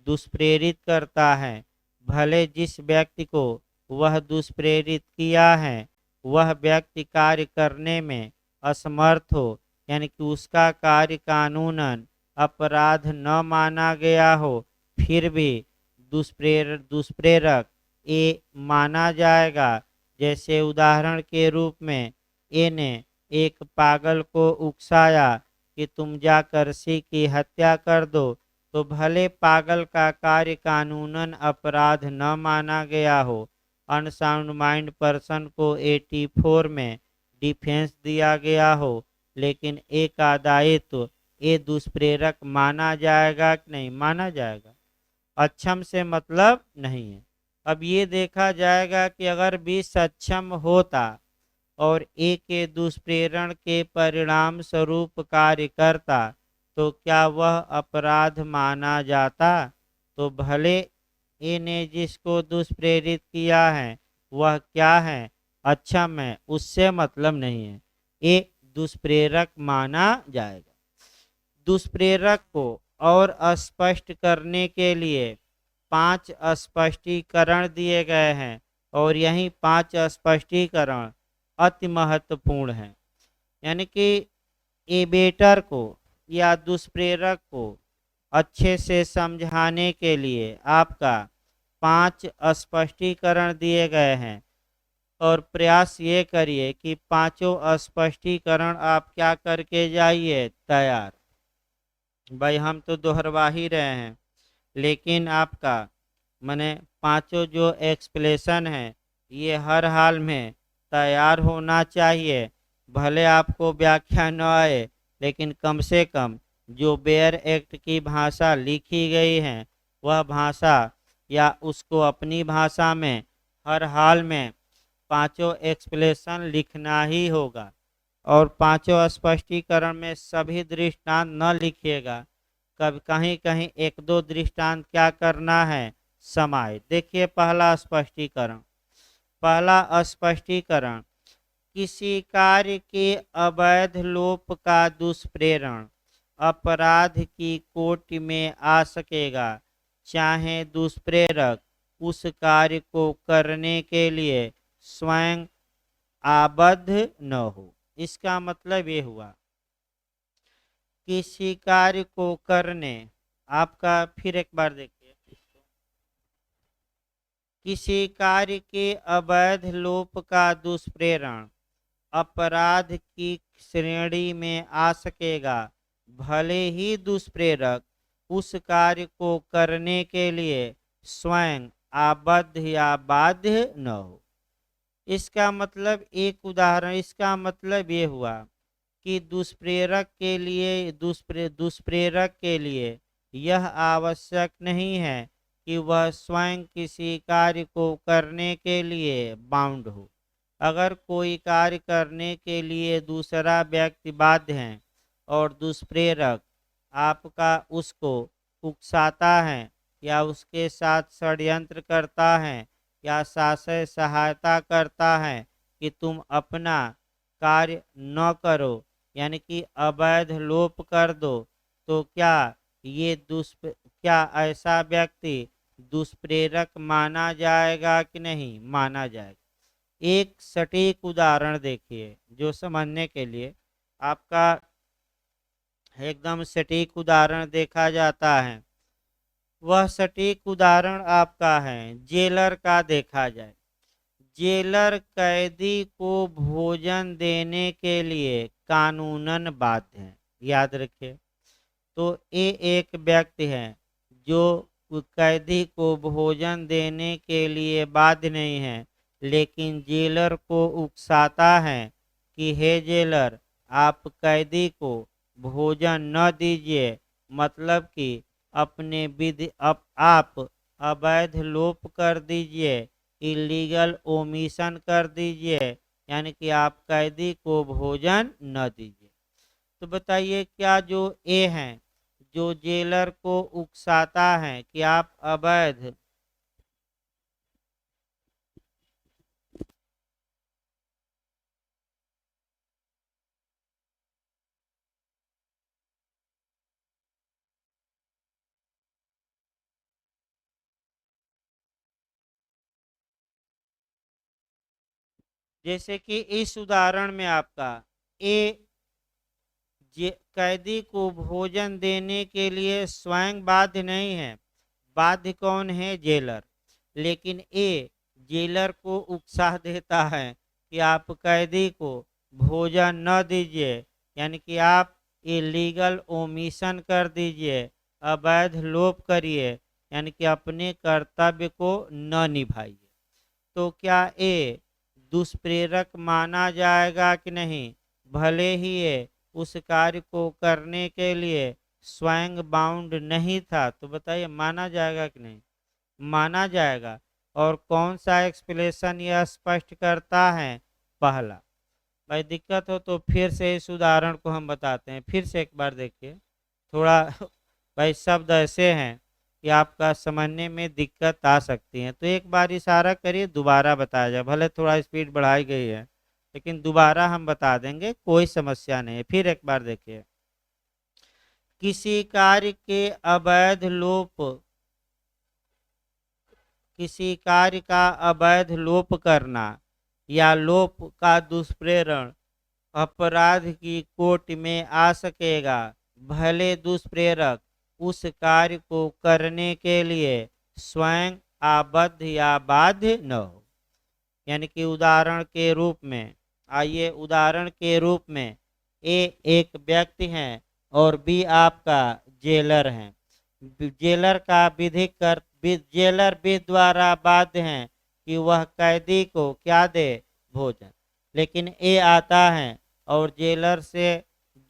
दुष्प्रेरित करता है, भले जिस व्यक्ति को वह दुष्प्रेरित किया है वह व्यक्ति कार्य करने में असमर्थ हो, यानी कि उसका कार्य कानूनन अपराध न माना गया हो, फिर भी दुष्प्रेरक ए माना जाएगा। जैसे उदाहरण के रूप में ए ने एक पागल को उकसाया कि तुम जाकर सी की हत्या कर दो, तो भले पागल का कार्य कानूनन अपराध न माना गया हो, अनसाउंड माइंड पर्सन को 84 में डिफेंस दिया गया हो, लेकिन ए का दायित्व ए दुष्प्रेरक माना जाएगा कि नहीं माना जाएगा? अक्षम से मतलब नहीं है। अब ये देखा जाएगा कि अगर भी सक्षम होता और ए के दुष्प्रेरण के परिणाम स्वरूप कार्य करता तो क्या वह अपराध माना जाता? तो भले ए ने जिसको दुष्प्रेरित किया है वह क्या है? अक्षम है, उससे मतलब नहीं है, ए दुष्प्रेरक माना जाएगा। दुष्प्रेरक को और स्पष्ट करने के लिए 5 स्पष्टीकरण दिए गए हैं, और यही 5 स्पष्टीकरण अति महत्वपूर्ण है। यानी कि एबेटर को या दुष्प्रेरक को अच्छे से समझाने के लिए आपका 5 स्पष्टीकरण दिए गए हैं, और प्रयास ये करिए कि पांचों स्पष्टीकरण आप क्या करके जाइए? तैयार। भाई हम तो दोहरवा ही रहे हैं, लेकिन आपका माने पांचों जो एक्सप्लेशन है ये हर हाल में तैयार होना चाहिए। भले आपको व्याख्या न आए, लेकिन कम से कम जो बेयर एक्ट की भाषा लिखी गई है वह भाषा या उसको अपनी भाषा में हर हाल में पांचों एक्सप्लेशन लिखना ही होगा। और पांचों स्पष्टीकरण में सभी दृष्टांत न लिखिएगा, कभी कहीं कहीं एक दो दृष्टांत क्या करना है? समाय। देखिए पहला स्पष्टीकरण। पहला स्पष्टीकरण, किसी कार्य के अवैध लोप का दुष्प्रेरण अपराध की कोटि में आ सकेगा, चाहे दुष्प्रेरक उस कार्य को करने के लिए स्वयं आबद्ध न हो। इसका मतलब ये हुआ किसी कार्य को करने, आपका फिर एक बार देखिए, किसी कार्य के अवैध लोप का दुष्प्रेरण अपराध की श्रेणी में आ सकेगा, भले ही दुष्प्रेरक उस कार्य को करने के लिए स्वयं आबद्ध या बाध्य न हो। इसका मतलब एक उदाहरण, इसका मतलब ये हुआ कि दुष्प्रेरक के लिए दुष्प्रेरक के लिए यह आवश्यक नहीं है कि वह स्वयं किसी कार्य को करने के लिए बाउंड हो। अगर कोई कार्य करने के लिए दूसरा व्यक्ति बाध्य है और दुष्प्रेरक आपका उसको उकसाता है या उसके साथ षड्यंत्र करता है या शासय सहायता करता है कि तुम अपना कार्य न करो, यानी कि अवैध लोप कर दो, तो क्या ऐसा व्यक्ति दुष्प्रेरक माना जाएगा कि नहीं माना जाएगा? एक सटीक उदाहरण देखिए जो समझने के लिए आपका एकदम सटीक उदाहरण देखा जाता है। वह सटीक उदाहरण आपका है जेलर का देखा जाए। जेलर कैदी को भोजन देने के लिए कानूनन बाध्य है। याद रखिए। तो ये एक व्यक्ति है जो कैदी को भोजन देने के लिए बाध्य नहीं है, लेकिन जेलर को उकसाता है कि हे जेलर, आप कैदी को भोजन न दीजिए, मतलब कि अपने विधि आप अवैध लोप कर दीजिए, इलीगल ओमिशन कर दीजिए, यानी कि आप कैदी को भोजन न दीजिए। तो बताइए क्या जो ए है, जो जेलर को उकसाता है कि आप अवैध जैसे कि इस उदाहरण में आपका ए कैदी को भोजन देने के लिए स्वयं बाध्य नहीं है, बाध्य कौन है? जेलर। लेकिन ए जेलर को उकसा देता है कि आप कैदी को भोजन न दीजिए, यानी कि आप इलीगल ओमिशन कर दीजिए, अवैध लोप करिए, यानी कि अपने कर्तव्य को न निभाइए। तो क्या ए दुष्प्रेरक माना जाएगा कि नहीं? भले ही ये उस कार्य को करने के लिए स्वयं बाउंड नहीं था, तो बताइए माना जाएगा कि नहीं? माना जाएगा। और कौन सा एक्सप्लेनेशन यह स्पष्ट करता है? पहला। भाई दिक्कत हो तो फिर से इस उदाहरण को हम बताते हैं, फिर से एक बार देखिए। थोड़ा भाई शब्द ऐसे हैं कि आपका समझने में दिक्कत आ सकती है, तो एक बार इशारा करिए, दोबारा बताया जाए। भले थोड़ा स्पीड बढ़ाई गई है, लेकिन दोबारा हम बता देंगे, कोई समस्या नहीं है। फिर एक बार देखिए। किसी कार्य के अवैध लोप किसी कार्य का अवैध लोप करना या लोप का दुष्प्रेरण अपराध की कोटि में आ सकेगा, भले दुष्प्रेरक उस कार्य को करने के लिए स्वयं आबद्ध या बाध्य न हो। यानी कि उदाहरण के रूप में, आइए उदाहरण के रूप में, ए एक व्यक्ति है और बी आपका जेलर है। जेलर का विधिक कर जेलर बी द्वारा बाध्य है कि वह कैदी को क्या दे? भोजन। लेकिन ए आता है और जेलर से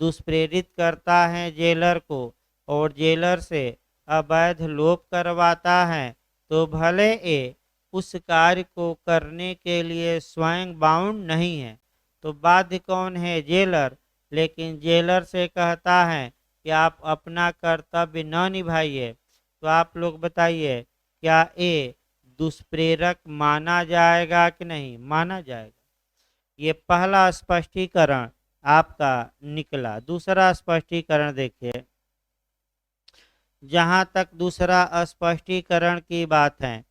दुष्प्रेरित करता है जेलर को, और जेलर से अवैध लोप करवाता है, तो भले ए उस कार्य को करने के लिए स्वयं बाउंड नहीं है, तो बाध्य कौन है? जेलर। लेकिन जेलर से कहता है कि आप अपना कर्तव्य न निभाइए। तो आप लोग बताइए, क्या ए दुष्प्रेरक माना जाएगा कि नहीं? माना जाएगा। ये पहला स्पष्टीकरण आपका निकला। दूसरा स्पष्टीकरण देखिए। जहां तक दूसरा स्पष्टीकरण की बात है,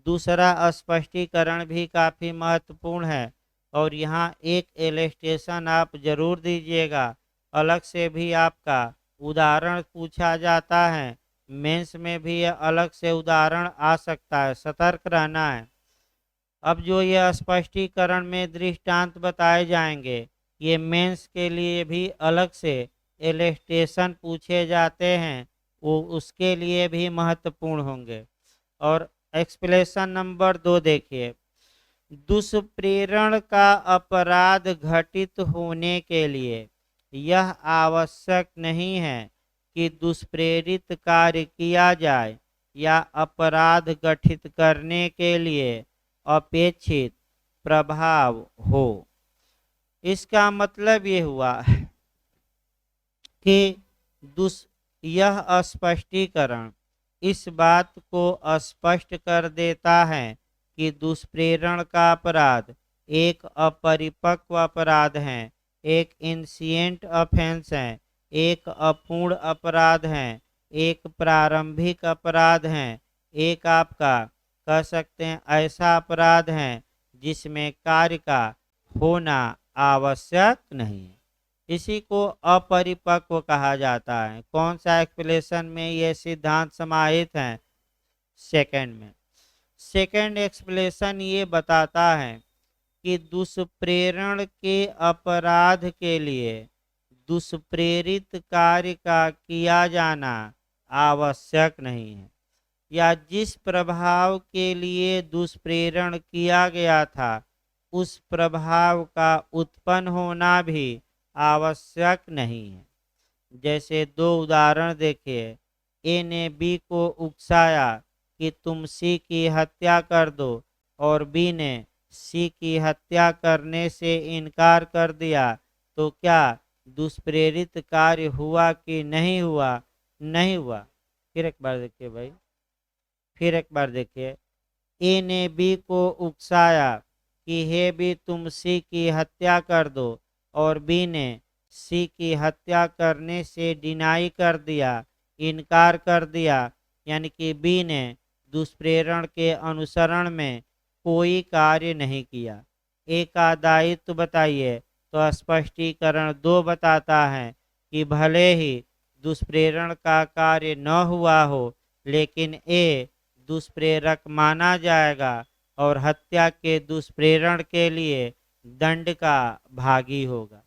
दूसरा स्पष्टीकरण भी काफ़ी महत्वपूर्ण है, और यहाँ एक इलस्ट्रेशन आप जरूर दीजिएगा। अलग से भी आपका उदाहरण पूछा जाता है, मेंस में भी यह अलग से उदाहरण आ सकता है, सतर्क रहना है। अब जो यह स्पष्टीकरण में दृष्टांत बताए जाएंगे, ये मेंस के लिए भी अलग से इलस्ट्रेशन पूछे जाते हैं, वो उसके लिए भी महत्वपूर्ण होंगे। और एक्सप्लेनेशन नंबर 2 देखिए। दुष्प्रेरण का अपराध घटित होने के लिए यह आवश्यक नहीं है कि दुष्प्रेरित कार्य किया जाए या अपराध गठित करने के लिए अपेक्षित प्रभाव हो। इसका मतलब ये हुआ कि यह स्पष्टीकरण इस बात को स्पष्ट कर देता है कि दुष्प्रेरण का अपराध एक अपरिपक्व अपराध है, एक इंसिएंट ऑफेंस है, एक अपूर्ण अपराध है, एक प्रारंभिक अपराध है, एक आपका कह सकते हैं ऐसा अपराध है जिसमें कार्य का होना आवश्यक नहीं है। इसी को अपरिपक्व कहा जाता है। कौन सा एक्सप्लेनेशन में ये सिद्धांत समाहित है? सेकंड में। सेकंड एक्सप्लेनेशन ये बताता है कि दुष्प्रेरण के अपराध के लिए दुष्प्रेरित कार्य का किया जाना आवश्यक नहीं है, या जिस प्रभाव के लिए दुष्प्रेरण किया गया था उस प्रभाव का उत्पन्न होना भी आवश्यक नहीं है। जैसे दो उदाहरण देखिए। ए ने बी को उकसाया कि तुम सी की हत्या कर दो, और बी ने सी की हत्या करने से इनकार कर दिया, तो क्या दुष्प्रेरित कार्य हुआ कि नहीं हुआ? नहीं हुआ। फिर एक बार देखिए भाई, फिर एक बार देखिए। ए ने बी को उकसाया कि हे बी तुम सी की हत्या कर दो, और बी ने सी की हत्या करने से डिनाई कर दिया, इनकार कर दिया, यानी कि बी ने दुष्प्रेरण के अनुसरण में कोई कार्य नहीं किया। ए का दायित्व बताइए, तो स्पष्टीकरण 2 बताता है कि भले ही दुष्प्रेरण का कार्य न हुआ हो, लेकिन ए दुष्प्रेरक माना जाएगा और हत्या के दुष्प्रेरण के लिए दंड का भागी होगा।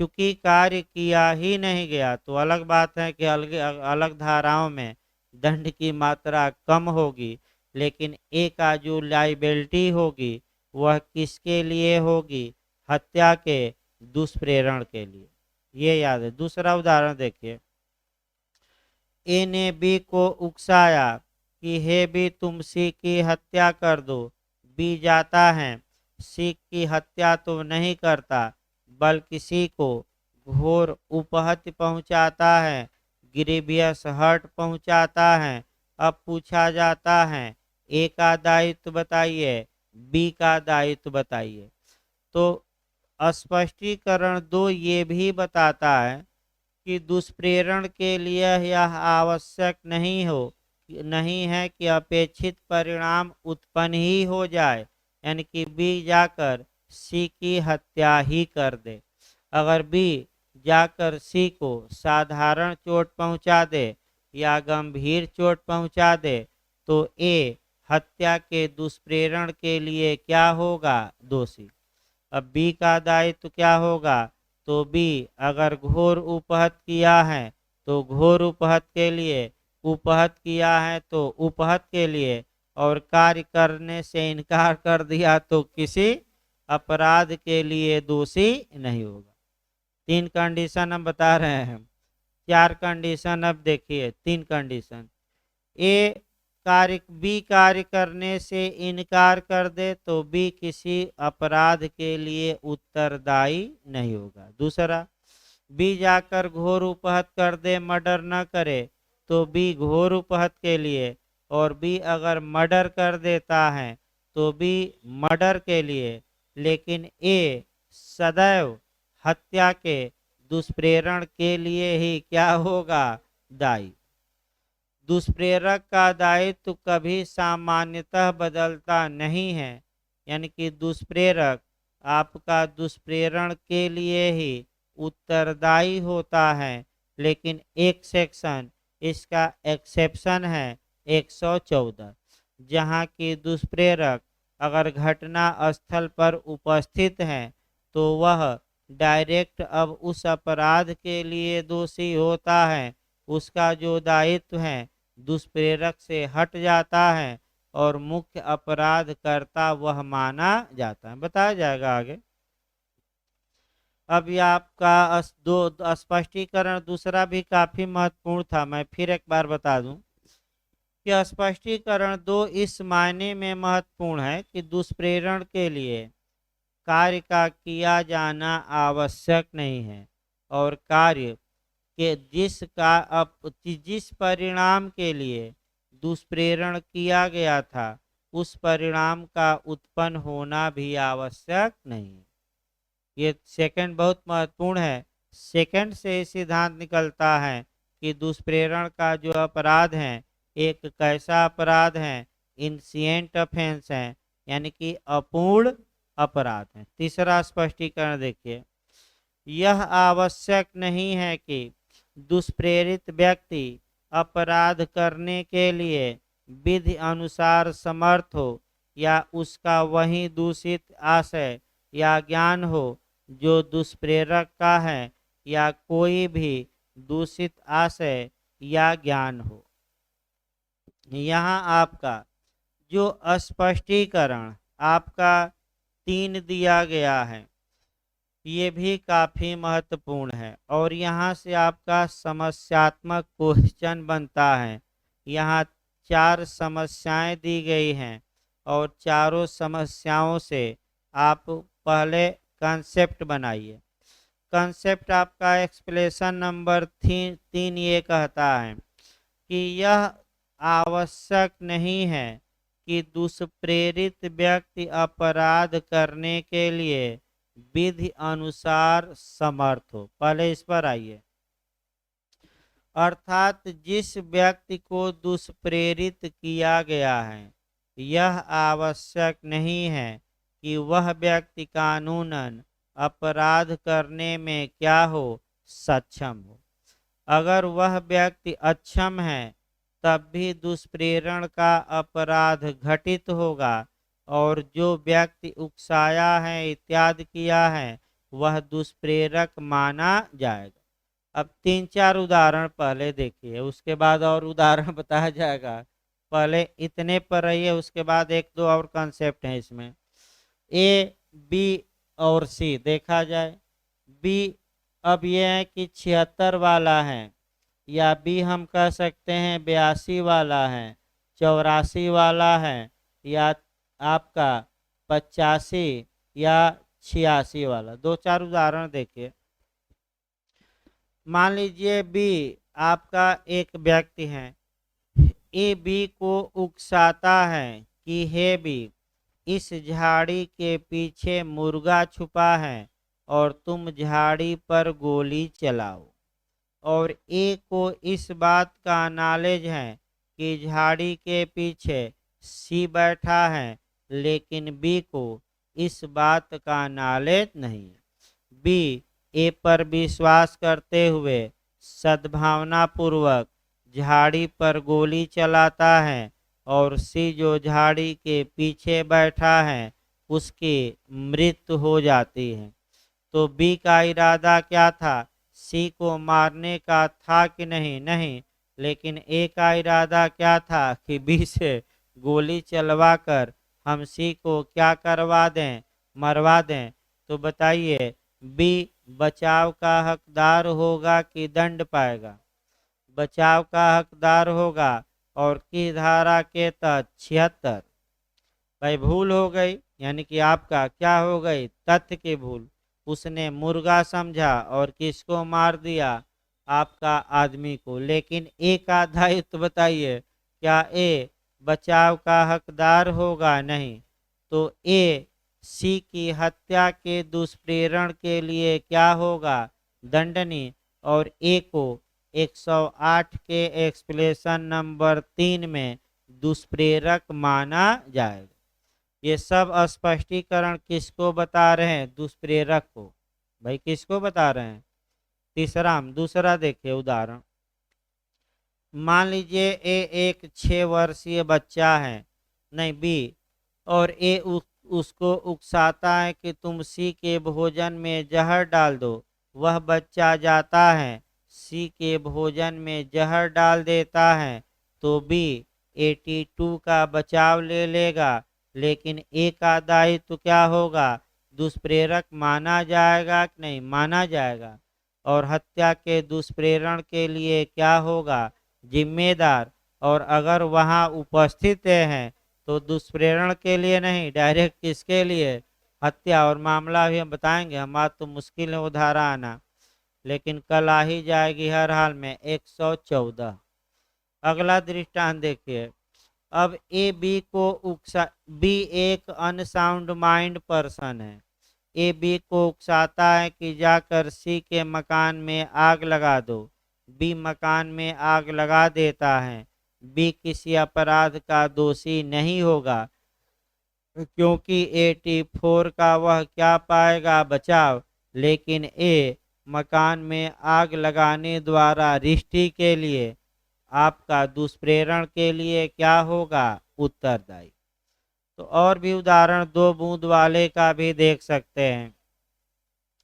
चूंकि कार्य किया ही नहीं गया, तो अलग बात है कि अलग अलग धाराओं में दंड की मात्रा कम होगी, लेकिन ए का जो लाइबिलिटी होगी वह किसके लिए होगी? हत्या के दुष्प्रेरण के लिए। ये याद है। दूसरा उदाहरण देखिए। ए ने बी को उकसाया कि हे बी तुम सी की हत्या कर दो। बी जाता है, सी की हत्या तो नहीं करता, बल्कि सी को घोर उपहत्य पहुंचाता है, ग्रीवियस हर्ट पहुंचाता है। अब पूछा जाता है ए का दायित्व बताइए, बी का दायित्व बताइए। तो स्पष्टीकरण 2 ये भी बताता है कि दुष्प्रेरण के लिए यह आवश्यक नहीं है कि अपेक्षित परिणाम उत्पन्न ही हो जाए, यानी कि बी जाकर सी की हत्या ही कर दे। अगर बी जाकर सी को साधारण चोट पहुंचा दे या गंभीर चोट पहुंचा दे, तो ए हत्या के दुष्प्रेरण के लिए क्या होगा? दोषी। अब बी का दायित्व क्या होगा? तो बी अगर घोर उपहत किया है तो घोर उपहत के लिए, उपहत किया है तो उपहत के लिए, और कार्य करने से इनकार कर दिया तो किसी अपराध के लिए दोषी नहीं होगा। 3 कंडीशन हम बता रहे हैं। 4 कंडीशन अब देखिए। 3 कंडीशन। ए बी कार्य करने से इनकार कर दे तो बी किसी अपराध के लिए उत्तरदायी नहीं होगा। दूसरा, बी जाकर घोर उपहत कर दे, मर्डर न करे, तो बी घोर उपहत के लिए, और बी अगर मर्डर कर देता है तो बी मर्डर के लिए, लेकिन ए सदैव हत्या के दुष्प्रेरण के लिए ही क्या होगा? दायी। दुष्प्रेरक का दायित्व कभी सामान्यतः बदलता नहीं है, यानी कि दुष्प्रेरक आपका दुष्प्रेरण के लिए ही उत्तरदायी होता है, लेकिन एक सेक्शन इसका एक्सेप्शन है 114, जहाँ की दुष्प्रेरक अगर घटना स्थल पर उपस्थित है तो वह डायरेक्ट अब उस अपराध के लिए दोषी होता है, उसका जो दायित्व है दुष्प्रेरक से हट जाता है और मुख्य अपराध करता वह माना जाता है। बताया जाएगा आगे। अब यह आपका दो स्पष्टीकरण दूसरा भी काफी महत्वपूर्ण था। मैं फिर एक बार बता दूं कि स्पष्टीकरण 2 इस मायने में महत्वपूर्ण है कि दुष्प्रेरण के लिए कार्य का किया जाना आवश्यक नहीं है, और कार्य के जिस परिणाम के लिए दुष्प्रेरण किया गया था उस परिणाम का उत्पन्न होना भी आवश्यक नहीं है। ये सेकंड बहुत महत्वपूर्ण है। सेकंड से सिद्धांत निकलता है कि दुष्प्रेरण का जो अपराध है एक कैसा अपराध है? इंसिएंट ऑफेंस है, यानी कि अपूर्ण अपराध है। तीसरा स्पष्टीकरण देखिए। यह आवश्यक नहीं है कि दुष्प्रेरित व्यक्ति अपराध करने के लिए विधि अनुसार समर्थ हो, या उसका वही दूषित आशय या ज्ञान हो जो दुष्प्रेरक का है, या कोई भी दूषित आशय या ज्ञान हो। यहाँ आपका जो स्पष्टीकरण आपका 3 दिया गया है, ये भी काफी महत्वपूर्ण है। और यहाँ से आपका समस्यात्मक क्वेश्चन बनता है। यहाँ 4 समस्याएं दी गई हैं और चारों समस्याओं से आप पहले कंसेप्ट बनाइए। कंसेप्ट आपका एक्सप्लेनेशन नंबर 3 ये कहता है कि यह आवश्यक नहीं है कि दुष्प्रेरित व्यक्ति अपराध करने के लिए विधि अनुसार समर्थ हो। पहले इस पर आइए। अर्थात जिस व्यक्ति को दुष्प्रेरित किया गया है, यह आवश्यक नहीं है कि वह व्यक्ति कानूनन अपराध करने में क्या हो, सक्षम हो। अगर वह व्यक्ति अक्षम है तब भी दुष्प्रेरण का अपराध घटित होगा, और जो व्यक्ति उकसाया है इत्यादि किया है वह दुष्प्रेरक माना जाएगा। अब 3-4 उदाहरण पहले देखिए, उसके बाद और उदाहरण बताया जाएगा। पहले इतने पर रहिए, उसके बाद 1-2 और कंसेप्ट हैं इसमें। ए, बी और सी देखा जाए। बी अब यह है कि 76 वाला है, या बी हम कह सकते हैं 82 वाला है, 84 वाला है, या आपका 85 या 86 वाला। 2-4 उदाहरण देखिए। मान लीजिए बी आपका एक व्यक्ति है, ए बी को उकसाता है कि हे बी, इस झाड़ी के पीछे मुर्गा छुपा है और तुम झाड़ी पर गोली चलाओ। और ए को इस बात का नॉलेज है कि झाड़ी के पीछे सी बैठा है, लेकिन बी को इस बात का नॉलेज नहीं है। बी ए पर विश्वास करते हुए सद्भावना पूर्वक झाड़ी पर गोली चलाता है, और सी जो झाड़ी के पीछे बैठा है उसकी मृत्यु हो जाती है। तो बी का इरादा क्या था, सी को मारने का था कि नहीं? नहीं। लेकिन ए का इरादा क्या था कि बी से गोली चलवा कर हम सी को क्या करवा दें, मरवा दें। तो बताइए बी बचाव का हकदार होगा कि दंड पाएगा? बचाव का हकदार होगा। और किस धारा के तहत? 76। भाई भूल हो गई, यानी कि आपका क्या हो गई, तथ्य की भूल। उसने मुर्गा समझा और किसको मार दिया, आपका आदमी को। लेकिन ए का दायित्व बताइए, क्या ए बचाव का हकदार होगा? नहीं। तो ए सी की हत्या के दुष्प्रेरण के लिए क्या होगा, दंडनीय। और ए को 108 के एक्सप्लेनेशन नंबर 3 में दुष्प्रेरक माना जाएगा। ये सब स्पष्टीकरण किसको बता रहे हैं? दुष्प्रेरक को। भाई किसको बता रहे हैं? तीसरा हम दूसरा देखिए उदाहरण। मान लीजिए ए एक 6 वर्षीय बच्चा है, नहीं बी, और ए उसको उकसाता है कि तुम सी के भोजन में जहर डाल दो। वह बच्चा जाता है, सी के भोजन में जहर डाल देता है। तो बी 82 का बचाव ले लेगा, लेकिन ए का दायित्व क्या होगा, दुष्प्रेरक माना जाएगा कि नहीं? माना जाएगा। और हत्या के दुष्प्रेरण के लिए क्या होगा, जिम्मेदार। और अगर वहाँ उपस्थित हैं तो दुष्प्रेरण के लिए नहीं, डायरेक्ट किसके लिए, हत्या। और मामला भी हम बताएंगे, हमारा तो मुश्किल है वो धारा आना, लेकिन कल आ ही जाएगी हर हाल में। 114। अगला दृष्टांत देखिए। अब ए बी को बी एक अनसाउंड माइंड पर्सन है। ए बी को उकसाता है कि जाकर सी के मकान में आग लगा दो। बी मकान में आग लगा देता है। बी किसी अपराध का दोषी नहीं होगा, क्योंकि 84 का वह क्या पाएगा, बचाव। लेकिन ए मकान में आग लगाने द्वारा रिष्टि के लिए आपका दुष्प्रेरण के लिए क्या होगा, उत्तरदायी। तो और भी उदाहरण 2 बूंद वाले का भी देख सकते हैं।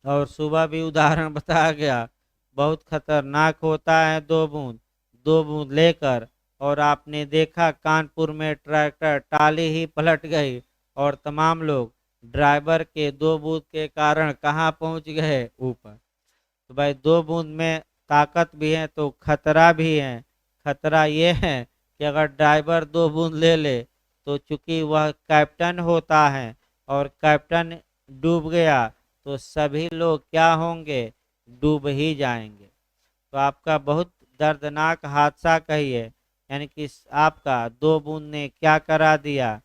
और सुबह भी उदाहरण बताया गया, बहुत खतरनाक होता है 2 बूंद। 2 बूंद लेकर और आपने देखा कानपुर में ट्रैक्टर टाली ही पलट गई और तमाम लोग ड्राइवर के 2 बूंद के कारण कहाँ पहुंच गए, ऊपर। तो भाई 2 बूंद में ताकत भी है तो खतरा भी है। खतरा ये है कि अगर ड्राइवर 2 बूंद ले ले तो चूंकि वह कैप्टन होता है और कैप्टन डूब गया तो सभी लोग क्या होंगे, डूब ही जाएंगे। तो आपका बहुत दर्दनाक हादसा कहिए, यानी कि आपका 2 बूंद ने क्या करा दिया।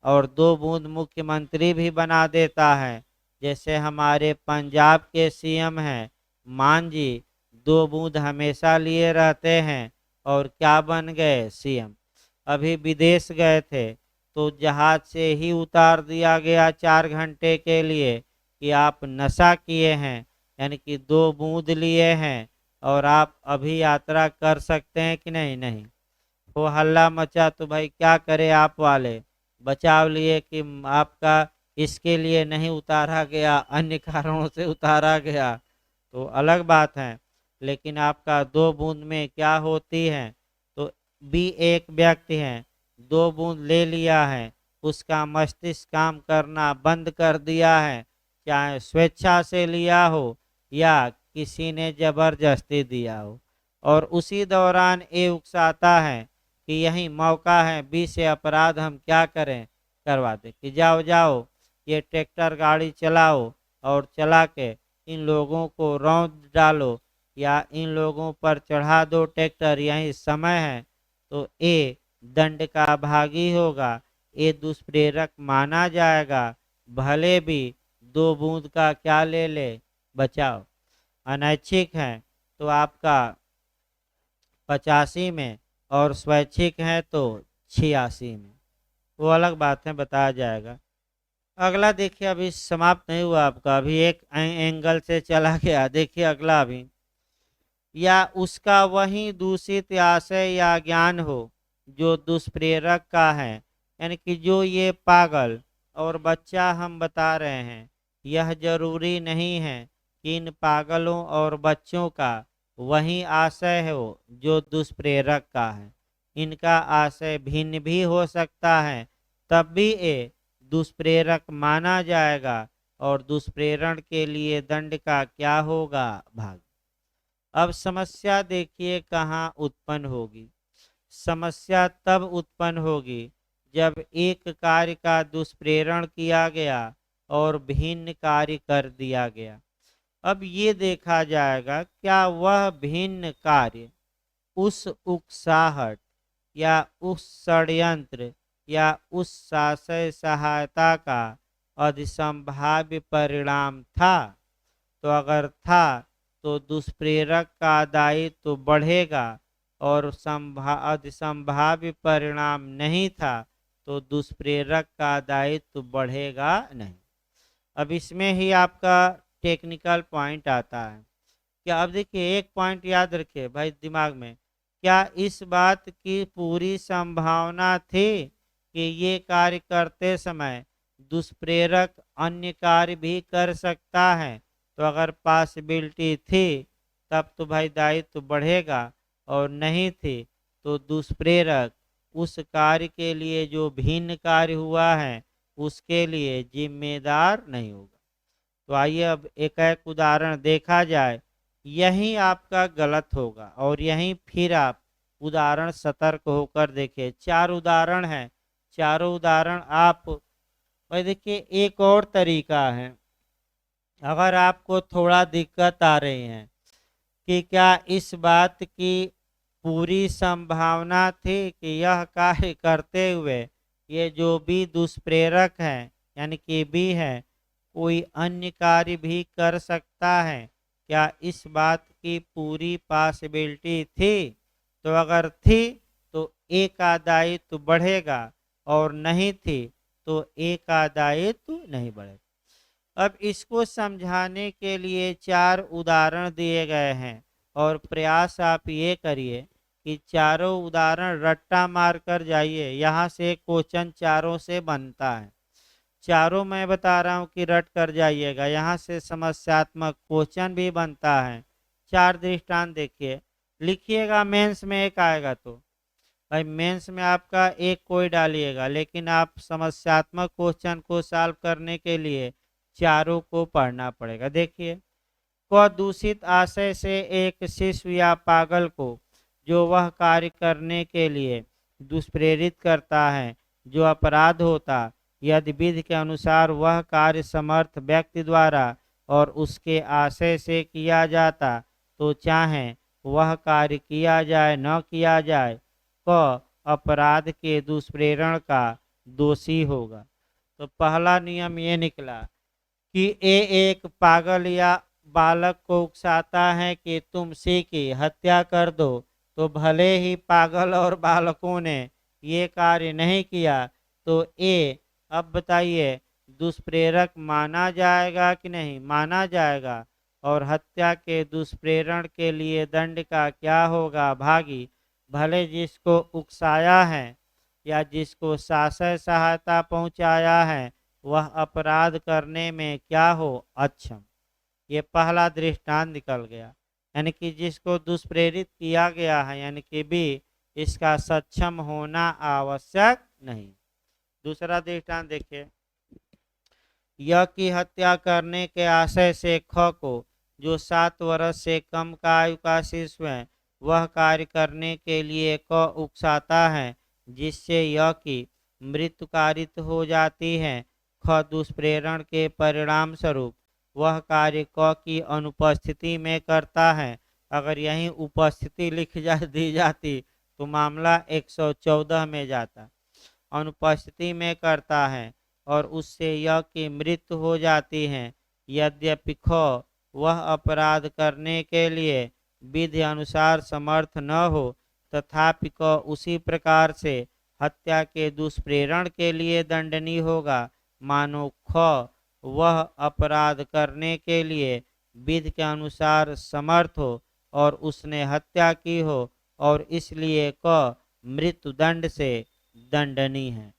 और 2 बूंद मुख्यमंत्री भी बना देता है। जैसे हमारे पंजाब के सीएम हैं मान जी, 2 बूंद हमेशा लिए रहते हैं और क्या बन गए, सीएम। अभी विदेश गए थे तो जहाज से ही उतार दिया गया 4 घंटे के लिए कि आप नशा किए हैं, यानी कि 2 बूंद लिए हैं और आप अभी यात्रा कर सकते हैं कि नहीं, नहीं। वो हल्ला मचा तो भाई क्या करे, आप वाले बचाव लिए कि आपका इसके लिए नहीं उतारा गया, अन्य कारणों से उतारा गया, तो अलग बात है। लेकिन आपका 2 बूंद में क्या होती है, तो भी एक व्यक्ति है 2 बूंद ले लिया है, उसका मस्तिष्क काम करना बंद कर दिया है, चाहे स्वेच्छा से लिया हो या किसी ने जबरदस्ती दिया हो। और उसी दौरान ये उकसाता है कि यही मौका है, 20 से अपराध हम क्या करें, करवा दे कि जाओ जाओ ये ट्रैक्टर गाड़ी चलाओ और चला के इन लोगों को रौंद डालो या इन लोगों पर चढ़ा दो ट्रैक्टर, यही समय है। तो ये दंड का भागी होगा, ये दुष्प्रेरक माना जाएगा, भले भी 2 बूंद का क्या ले ले, बचाओ। अनैच्छिक है तो आपका 85 में और स्वैच्छिक है तो 86 में, वो अलग बात है, बताया जाएगा। अगला देखिए, अभी समाप्त नहीं हुआ आपका, अभी एक एंगल से चला गया। देखिए अगला भी, या उसका वही दूषित आशय या ज्ञान हो जो दुष्प्रेरक का है, यानी कि जो ये पागल और बच्चा हम बता रहे हैं, यह जरूरी नहीं है कि इन पागलों और बच्चों का वही आशय हो जो दुष्प्रेरक का है। इनका आशय भिन्न भी हो सकता है, तब भी ये दुष्प्रेरक माना जाएगा और दुष्प्रेरण के लिए दंड का क्या होगा, भाग। अब समस्या देखिए कहाँ उत्पन्न होगी। समस्या तब उत्पन्न होगी जब एक कार्य का दुष्प्रेरण किया गया और भिन्न कार्य कर दिया गया। अब ये देखा जाएगा क्या वह भिन्न कार्य उस उकसाहट या उस षड्यंत्र या उस साशय सहायता का अधिसंभाव्य परिणाम था। तो अगर था तो दुष्प्रेरक का दायित्व तो बढ़ेगा, और अधिसंभाव्य परिणाम नहीं था तो दुष्प्रेरक का दायित्व तो बढ़ेगा नहीं। अब इसमें ही आपका टेक्निकल पॉइंट आता है। क्या, अब देखिए एक पॉइंट याद रखिए भाई दिमाग में, क्या इस बात की पूरी संभावना थी कि ये कार्य करते समय दुष्प्रेरक अन्य कार्य भी कर सकता है। तो अगर पॉसिबिलिटी थी तब तो भाई दायित्व तो बढ़ेगा, और नहीं थी तो दुष्प्रेरक उस कार्य के लिए जो भिन्न कार्य हुआ है उसके लिए जिम्मेदार नहीं होगा। तो आइए अब एक एक उदाहरण देखा जाए। यही आपका गलत होगा और यही फिर आप उदाहरण सतर्क होकर देखिए। 4 उदाहरण हैं, चारों उदाहरण आप भाई देखिए। एक और तरीका है, अगर आपको थोड़ा दिक्कत आ रही है कि क्या इस बात की पूरी संभावना थी कि यह कार्य करते हुए ये जो भी दुष्प्रेरक है यानी कि भी है कोई अन्य कार्य भी कर सकता है, क्या इस बात की पूरी पॉसिबिलिटी थी। तो अगर थी तो एक का दायित्व बढ़ेगा, और नहीं थी तो एक का दायित्व नहीं बढ़ेगा। अब इसको समझाने के लिए 4 उदाहरण दिए गए हैं और प्रयास आप ये करिए कि चारों उदाहरण रट्टा मार कर जाइए, यहाँ से क्वेश्चन चारों से बनता है। चारों मैं बता रहा हूँ कि रट कर जाइएगा, यहाँ से समस्यात्मक क्वेश्चन भी बनता है। चार दृष्टांत देखिए, लिखिएगा, मेंस में एक आएगा तो भाई मेंस में आपका एक कोई डालिएगा, लेकिन आप समस्यात्मक क्वेश्चन को सॉल्व करने के लिए चारों को पढ़ना पड़ेगा। देखिए, क दूषित आशय से एक शिशु या पागल को जो वह कार्य करने के लिए दुष्प्रेरित करता है जो अपराध होता, यदि विधि के अनुसार वह कार्य समर्थ व्यक्ति द्वारा और उसके आशय से किया जाता तो चाहे वह कार्य किया जाए न किया जाए, क अपराध के दुष्प्रेरण का दोषी होगा। तो पहला नियम ये निकला कि एक पागल या बालक को उकसाता है कि तुम सी की हत्या कर दो, तो भले ही पागल और बालकों ने ये कार्य नहीं किया तो अब बताइए दुष्प्रेरक माना जाएगा कि नहीं माना जाएगा, और हत्या के दुष्प्रेरण के लिए दंड का क्या होगा भागी, भले जिसको उकसाया है या जिसको शासय सहायता पहुंचाया है वह अपराध करने में क्या हो अक्षम। ये पहला दृष्टांत निकल गया, यानी कि जिसको दुष्प्रेरित किया गया है यानी कि भी इसका सक्षम होना आवश्यक नहीं। दूसरा दृष्टांत देखिए, यह की हत्या करने के आशय से ख को जो 7 वर्ष से कम का आयु का शिशु है वह कार्य करने के लिए क उकसाता है जिससे यह की मृत्यु कारित हो जाती है, ख दुष्प्रेरण के परिणाम स्वरूप वह कार्य क की अनुपस्थिति में करता है। अगर यही उपस्थिति दी जाती तो मामला 114 में जाता। अनुपस्थिति में करता है और उससे यह की मृत्यु हो जाती है, यद्यपि ख वह अपराध करने के लिए विधि अनुसार समर्थ न हो, तथापि क उसी प्रकार से हत्या के दुष्प्रेरण के लिए दंडनीय होगा, मानो ख वह अपराध करने के लिए विधि के अनुसार समर्थ हो और उसने हत्या की हो, और इसलिए क मृत्यु दंड से दंडनीय है।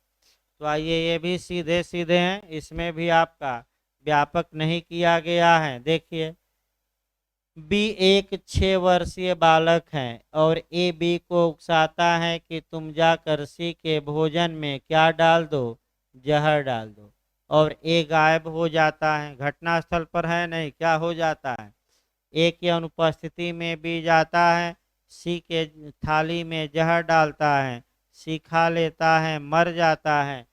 तो आइए ये भी सीधे सीधे हैं, इसमें भी आपका व्यापक नहीं किया गया है। देखिए, बी एक 6 वर्षीय बालक है और ए बी को उकसाता है कि तुम जाकर सी के भोजन में क्या डाल दो, जहर डाल दो, और ए गायब हो जाता है, घटनास्थल पर है नहीं, क्या हो जाता है, ए की अनुपस्थिति में बी जाता है, सी के थाली में जहर डालता है, सी खा लेता है, मर जाता है।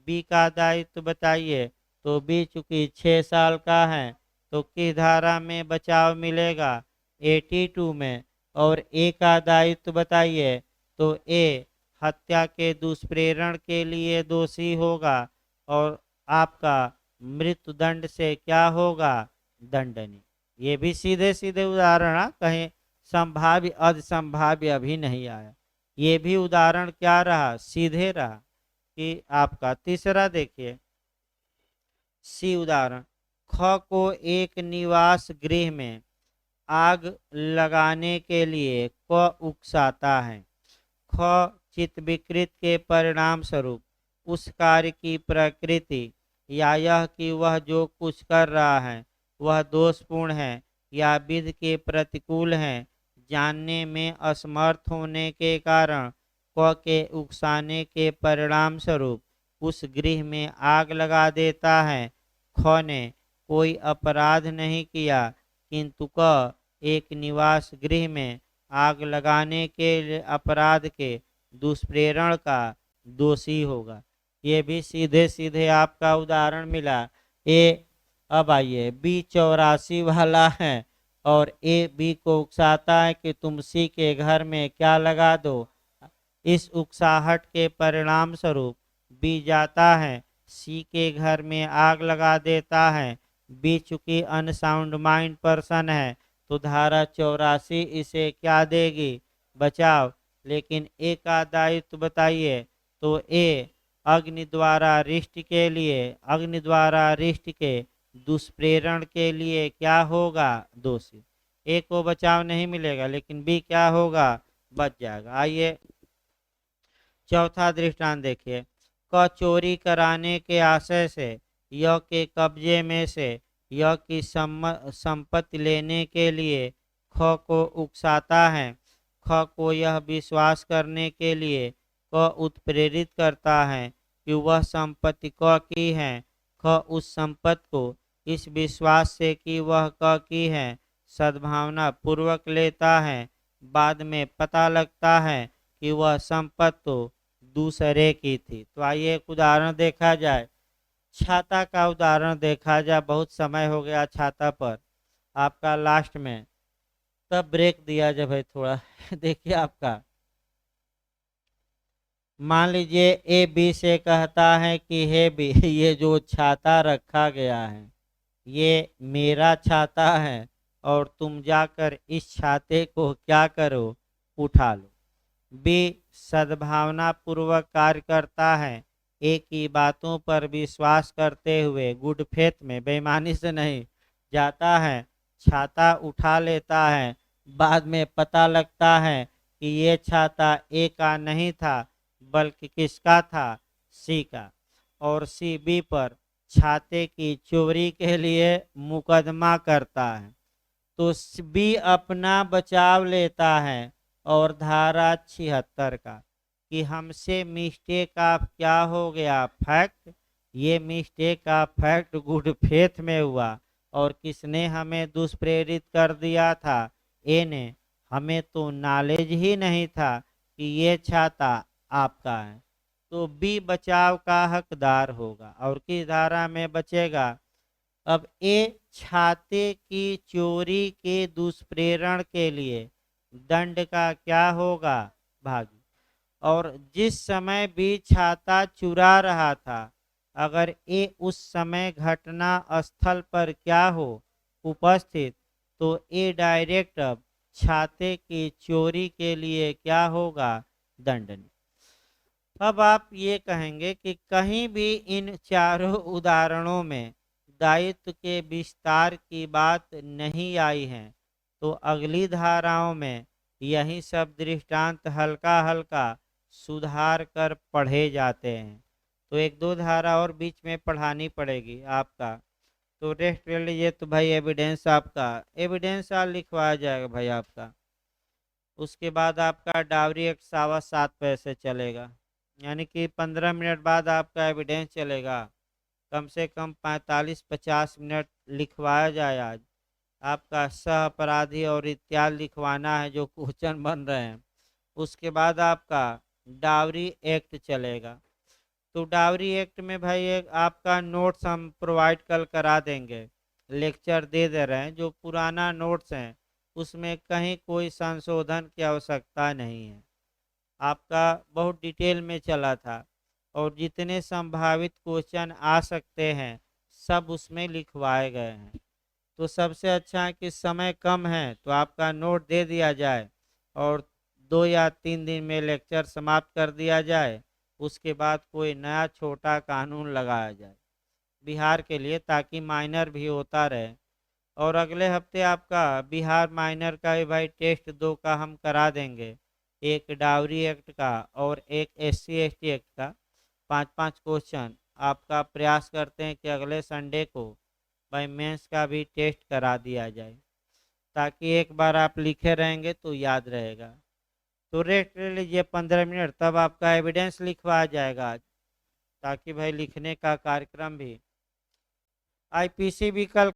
बी का दायित्व बताइए, तो बी चूंकि 6 साल का है तो किस धारा में बचाव मिलेगा, 82 में। और ए का दायित्व बताइए, तो ए हत्या के दुष्प्रेरण के लिए दोषी होगा और आपका मृत्यु दंड से क्या होगा, दंडनीय। ये भी सीधे सीधे उदाहरण, कहीं संभाव्य अधसंभाव्य अभी नहीं आया, ये भी उदाहरण क्या रहा, सीधे रहा। कि आपका तीसरा देखिए, सी उदाहरण, ख को एक निवास गृह में आग लगाने के लिए क उकसाता है, ख चित्त विकृत के परिणाम स्वरूप उस कार्य की प्रकृति या यह कि वह जो कुछ कर रहा है वह दोषपूर्ण है या विधि के प्रतिकूल है जानने में असमर्थ होने के कारण क के उकसाने के परिणाम स्वरूप उस गृह में आग लगा देता है। ख ने कोई अपराध नहीं किया किंतु क एक निवास गृह में आग लगाने के अपराध के दुष्प्रेरण का दोषी होगा। ये भी सीधे सीधे आपका उदाहरण मिला। अब आइए, बी 84 वाला है और ए बी को उकसाता है कि तुम सी के घर में क्या लगा दो। इस उकसाहट के परिणाम स्वरूप बी जाता है, सी के घर में आग लगा देता है। बी चूंकि अनसाउंड माइंड पर्सन है तो धारा 84 इसे क्या देगी, बचाव। लेकिन ए का दायित्व बताइए, तो ए अग्नि द्वारा रिष्ट के लिए, अग्नि द्वारा रिष्ट के दुष्प्रेरण के लिए क्या होगा, दोषी। ए को बचाव नहीं मिलेगा, लेकिन बी क्या होगा, बच जाएगा। आइए चौथा दृष्टांत देखिए। क चोरी कराने के आशय से य के कब्जे में से य की संपत्ति लेने के लिए ख को उकसाता है। ख को यह विश्वास करने के लिए क उत्प्रेरित करता है कि वह संपत्ति क की है। ख उस संपत्ति को इस विश्वास से कि वह क की है सद्भावना पूर्वक लेता है। बाद में पता लगता है कि वह संपत्ति तो दूसरे की थी। तो आइए एक उदाहरण देखा जाए, छाता का उदाहरण देखा जाए। बहुत समय हो गया छाता पर आपका लास्ट में, तब ब्रेक दिया जाए भाई थोड़ा। देखिए आपका मान लीजिए ए बी से कहता है कि हे बी, ये जो छाता रखा गया है ये मेरा छाता है और तुम जाकर इस छाते को क्या करो, उठा लो। बी सद्भावना पूर्वक कार्य करता है, ए की बातों पर विश्वास करते हुए गुड फेथ में, बेईमानी से नहीं, जाता है छाता उठा लेता है। बाद में पता लगता है कि ये छाता ए का नहीं था बल्कि किसका था, सी का। और सी बी पर छाते की चोरी के लिए मुकदमा करता है। तो बी अपना बचाव लेता है और धारा 76 का कि हमसे मिस्टेक ऑफ क्या हो गया, फैक्ट। ये mistake of fact good faith में हुआ और किसने हमें दुष्प्रेरित कर दिया था, ए ने। हमें तो नॉलेज ही नहीं था कि ये छाता आपका है। तो बी बचाव का हकदार होगा और किस धारा में बचेगा। अब ए छाते की चोरी के दुष्प्रेरण के लिए दंड का क्या होगा, भागी। और जिस समय बी छाता चुरा रहा था, अगर ए उस समय घटना स्थल पर क्या हो, उपस्थित, तो ए डायरेक्ट अब छाते की चोरी के लिए क्या होगा, दंडनीय। अब आप ये कहेंगे कि कहीं भी इन चारों उदाहरणों में दायित्व के विस्तार की बात नहीं आई है, तो अगली धाराओं में यही सब दृष्टांत हल्का हल्का सुधार कर पढ़े जाते हैं। तो एक दो धारा और बीच में पढ़ानी पड़ेगी आपका। तो रेस्ट ले लीजिए। तो भाई एविडेंस आपका, एविडेंस लिखवाया जाएगा भाई आपका। उसके बाद आपका डावरी एक्ट 7:15 चलेगा, यानी कि 15 मिनट बाद आपका एविडेंस चलेगा। कम से कम 45-50 मिनट लिखवाया जाए आज। आपका सह अपराधी और इत्यादि लिखवाना है जो क्वेश्चन बन रहे हैं। उसके बाद आपका डावरी एक्ट चलेगा। तो डावरी एक्ट में भाई एक आपका नोट्स हम प्रोवाइड कल करा देंगे, लेक्चर दे रहे हैं। जो पुराना नोट्स हैं उसमें कहीं कोई संशोधन की आवश्यकता नहीं है। आपका बहुत डिटेल में चला था और जितने संभावित क्वेश्चन आ सकते हैं सब उसमें लिखवाए गए हैं। तो सबसे अच्छा है कि समय कम है तो आपका नोट दे दिया जाए और 2 या 3 दिन में लेक्चर समाप्त कर दिया जाए। उसके बाद कोई नया छोटा कानून लगाया जाए बिहार के लिए, ताकि माइनर भी होता रहे। और अगले हफ्ते आपका बिहार माइनर का भी भाई टेस्ट 2 का हम करा देंगे, एक डावरी एक्ट का और एक SC/ST एक्ट का। 5-5 क्वेश्चन आपका प्रयास करते हैं कि अगले संडे को भाई मेंस का भी टेस्ट करा दिया जाए, ताकि एक बार आप लिखे रहेंगे तो याद रहेगा। तो रेस्ट ले लीजिए 15 मिनट, तब आपका एविडेंस लिखवाया जाएगा आज, ताकि भाई लिखने का कार्यक्रम भी। IPC भी कल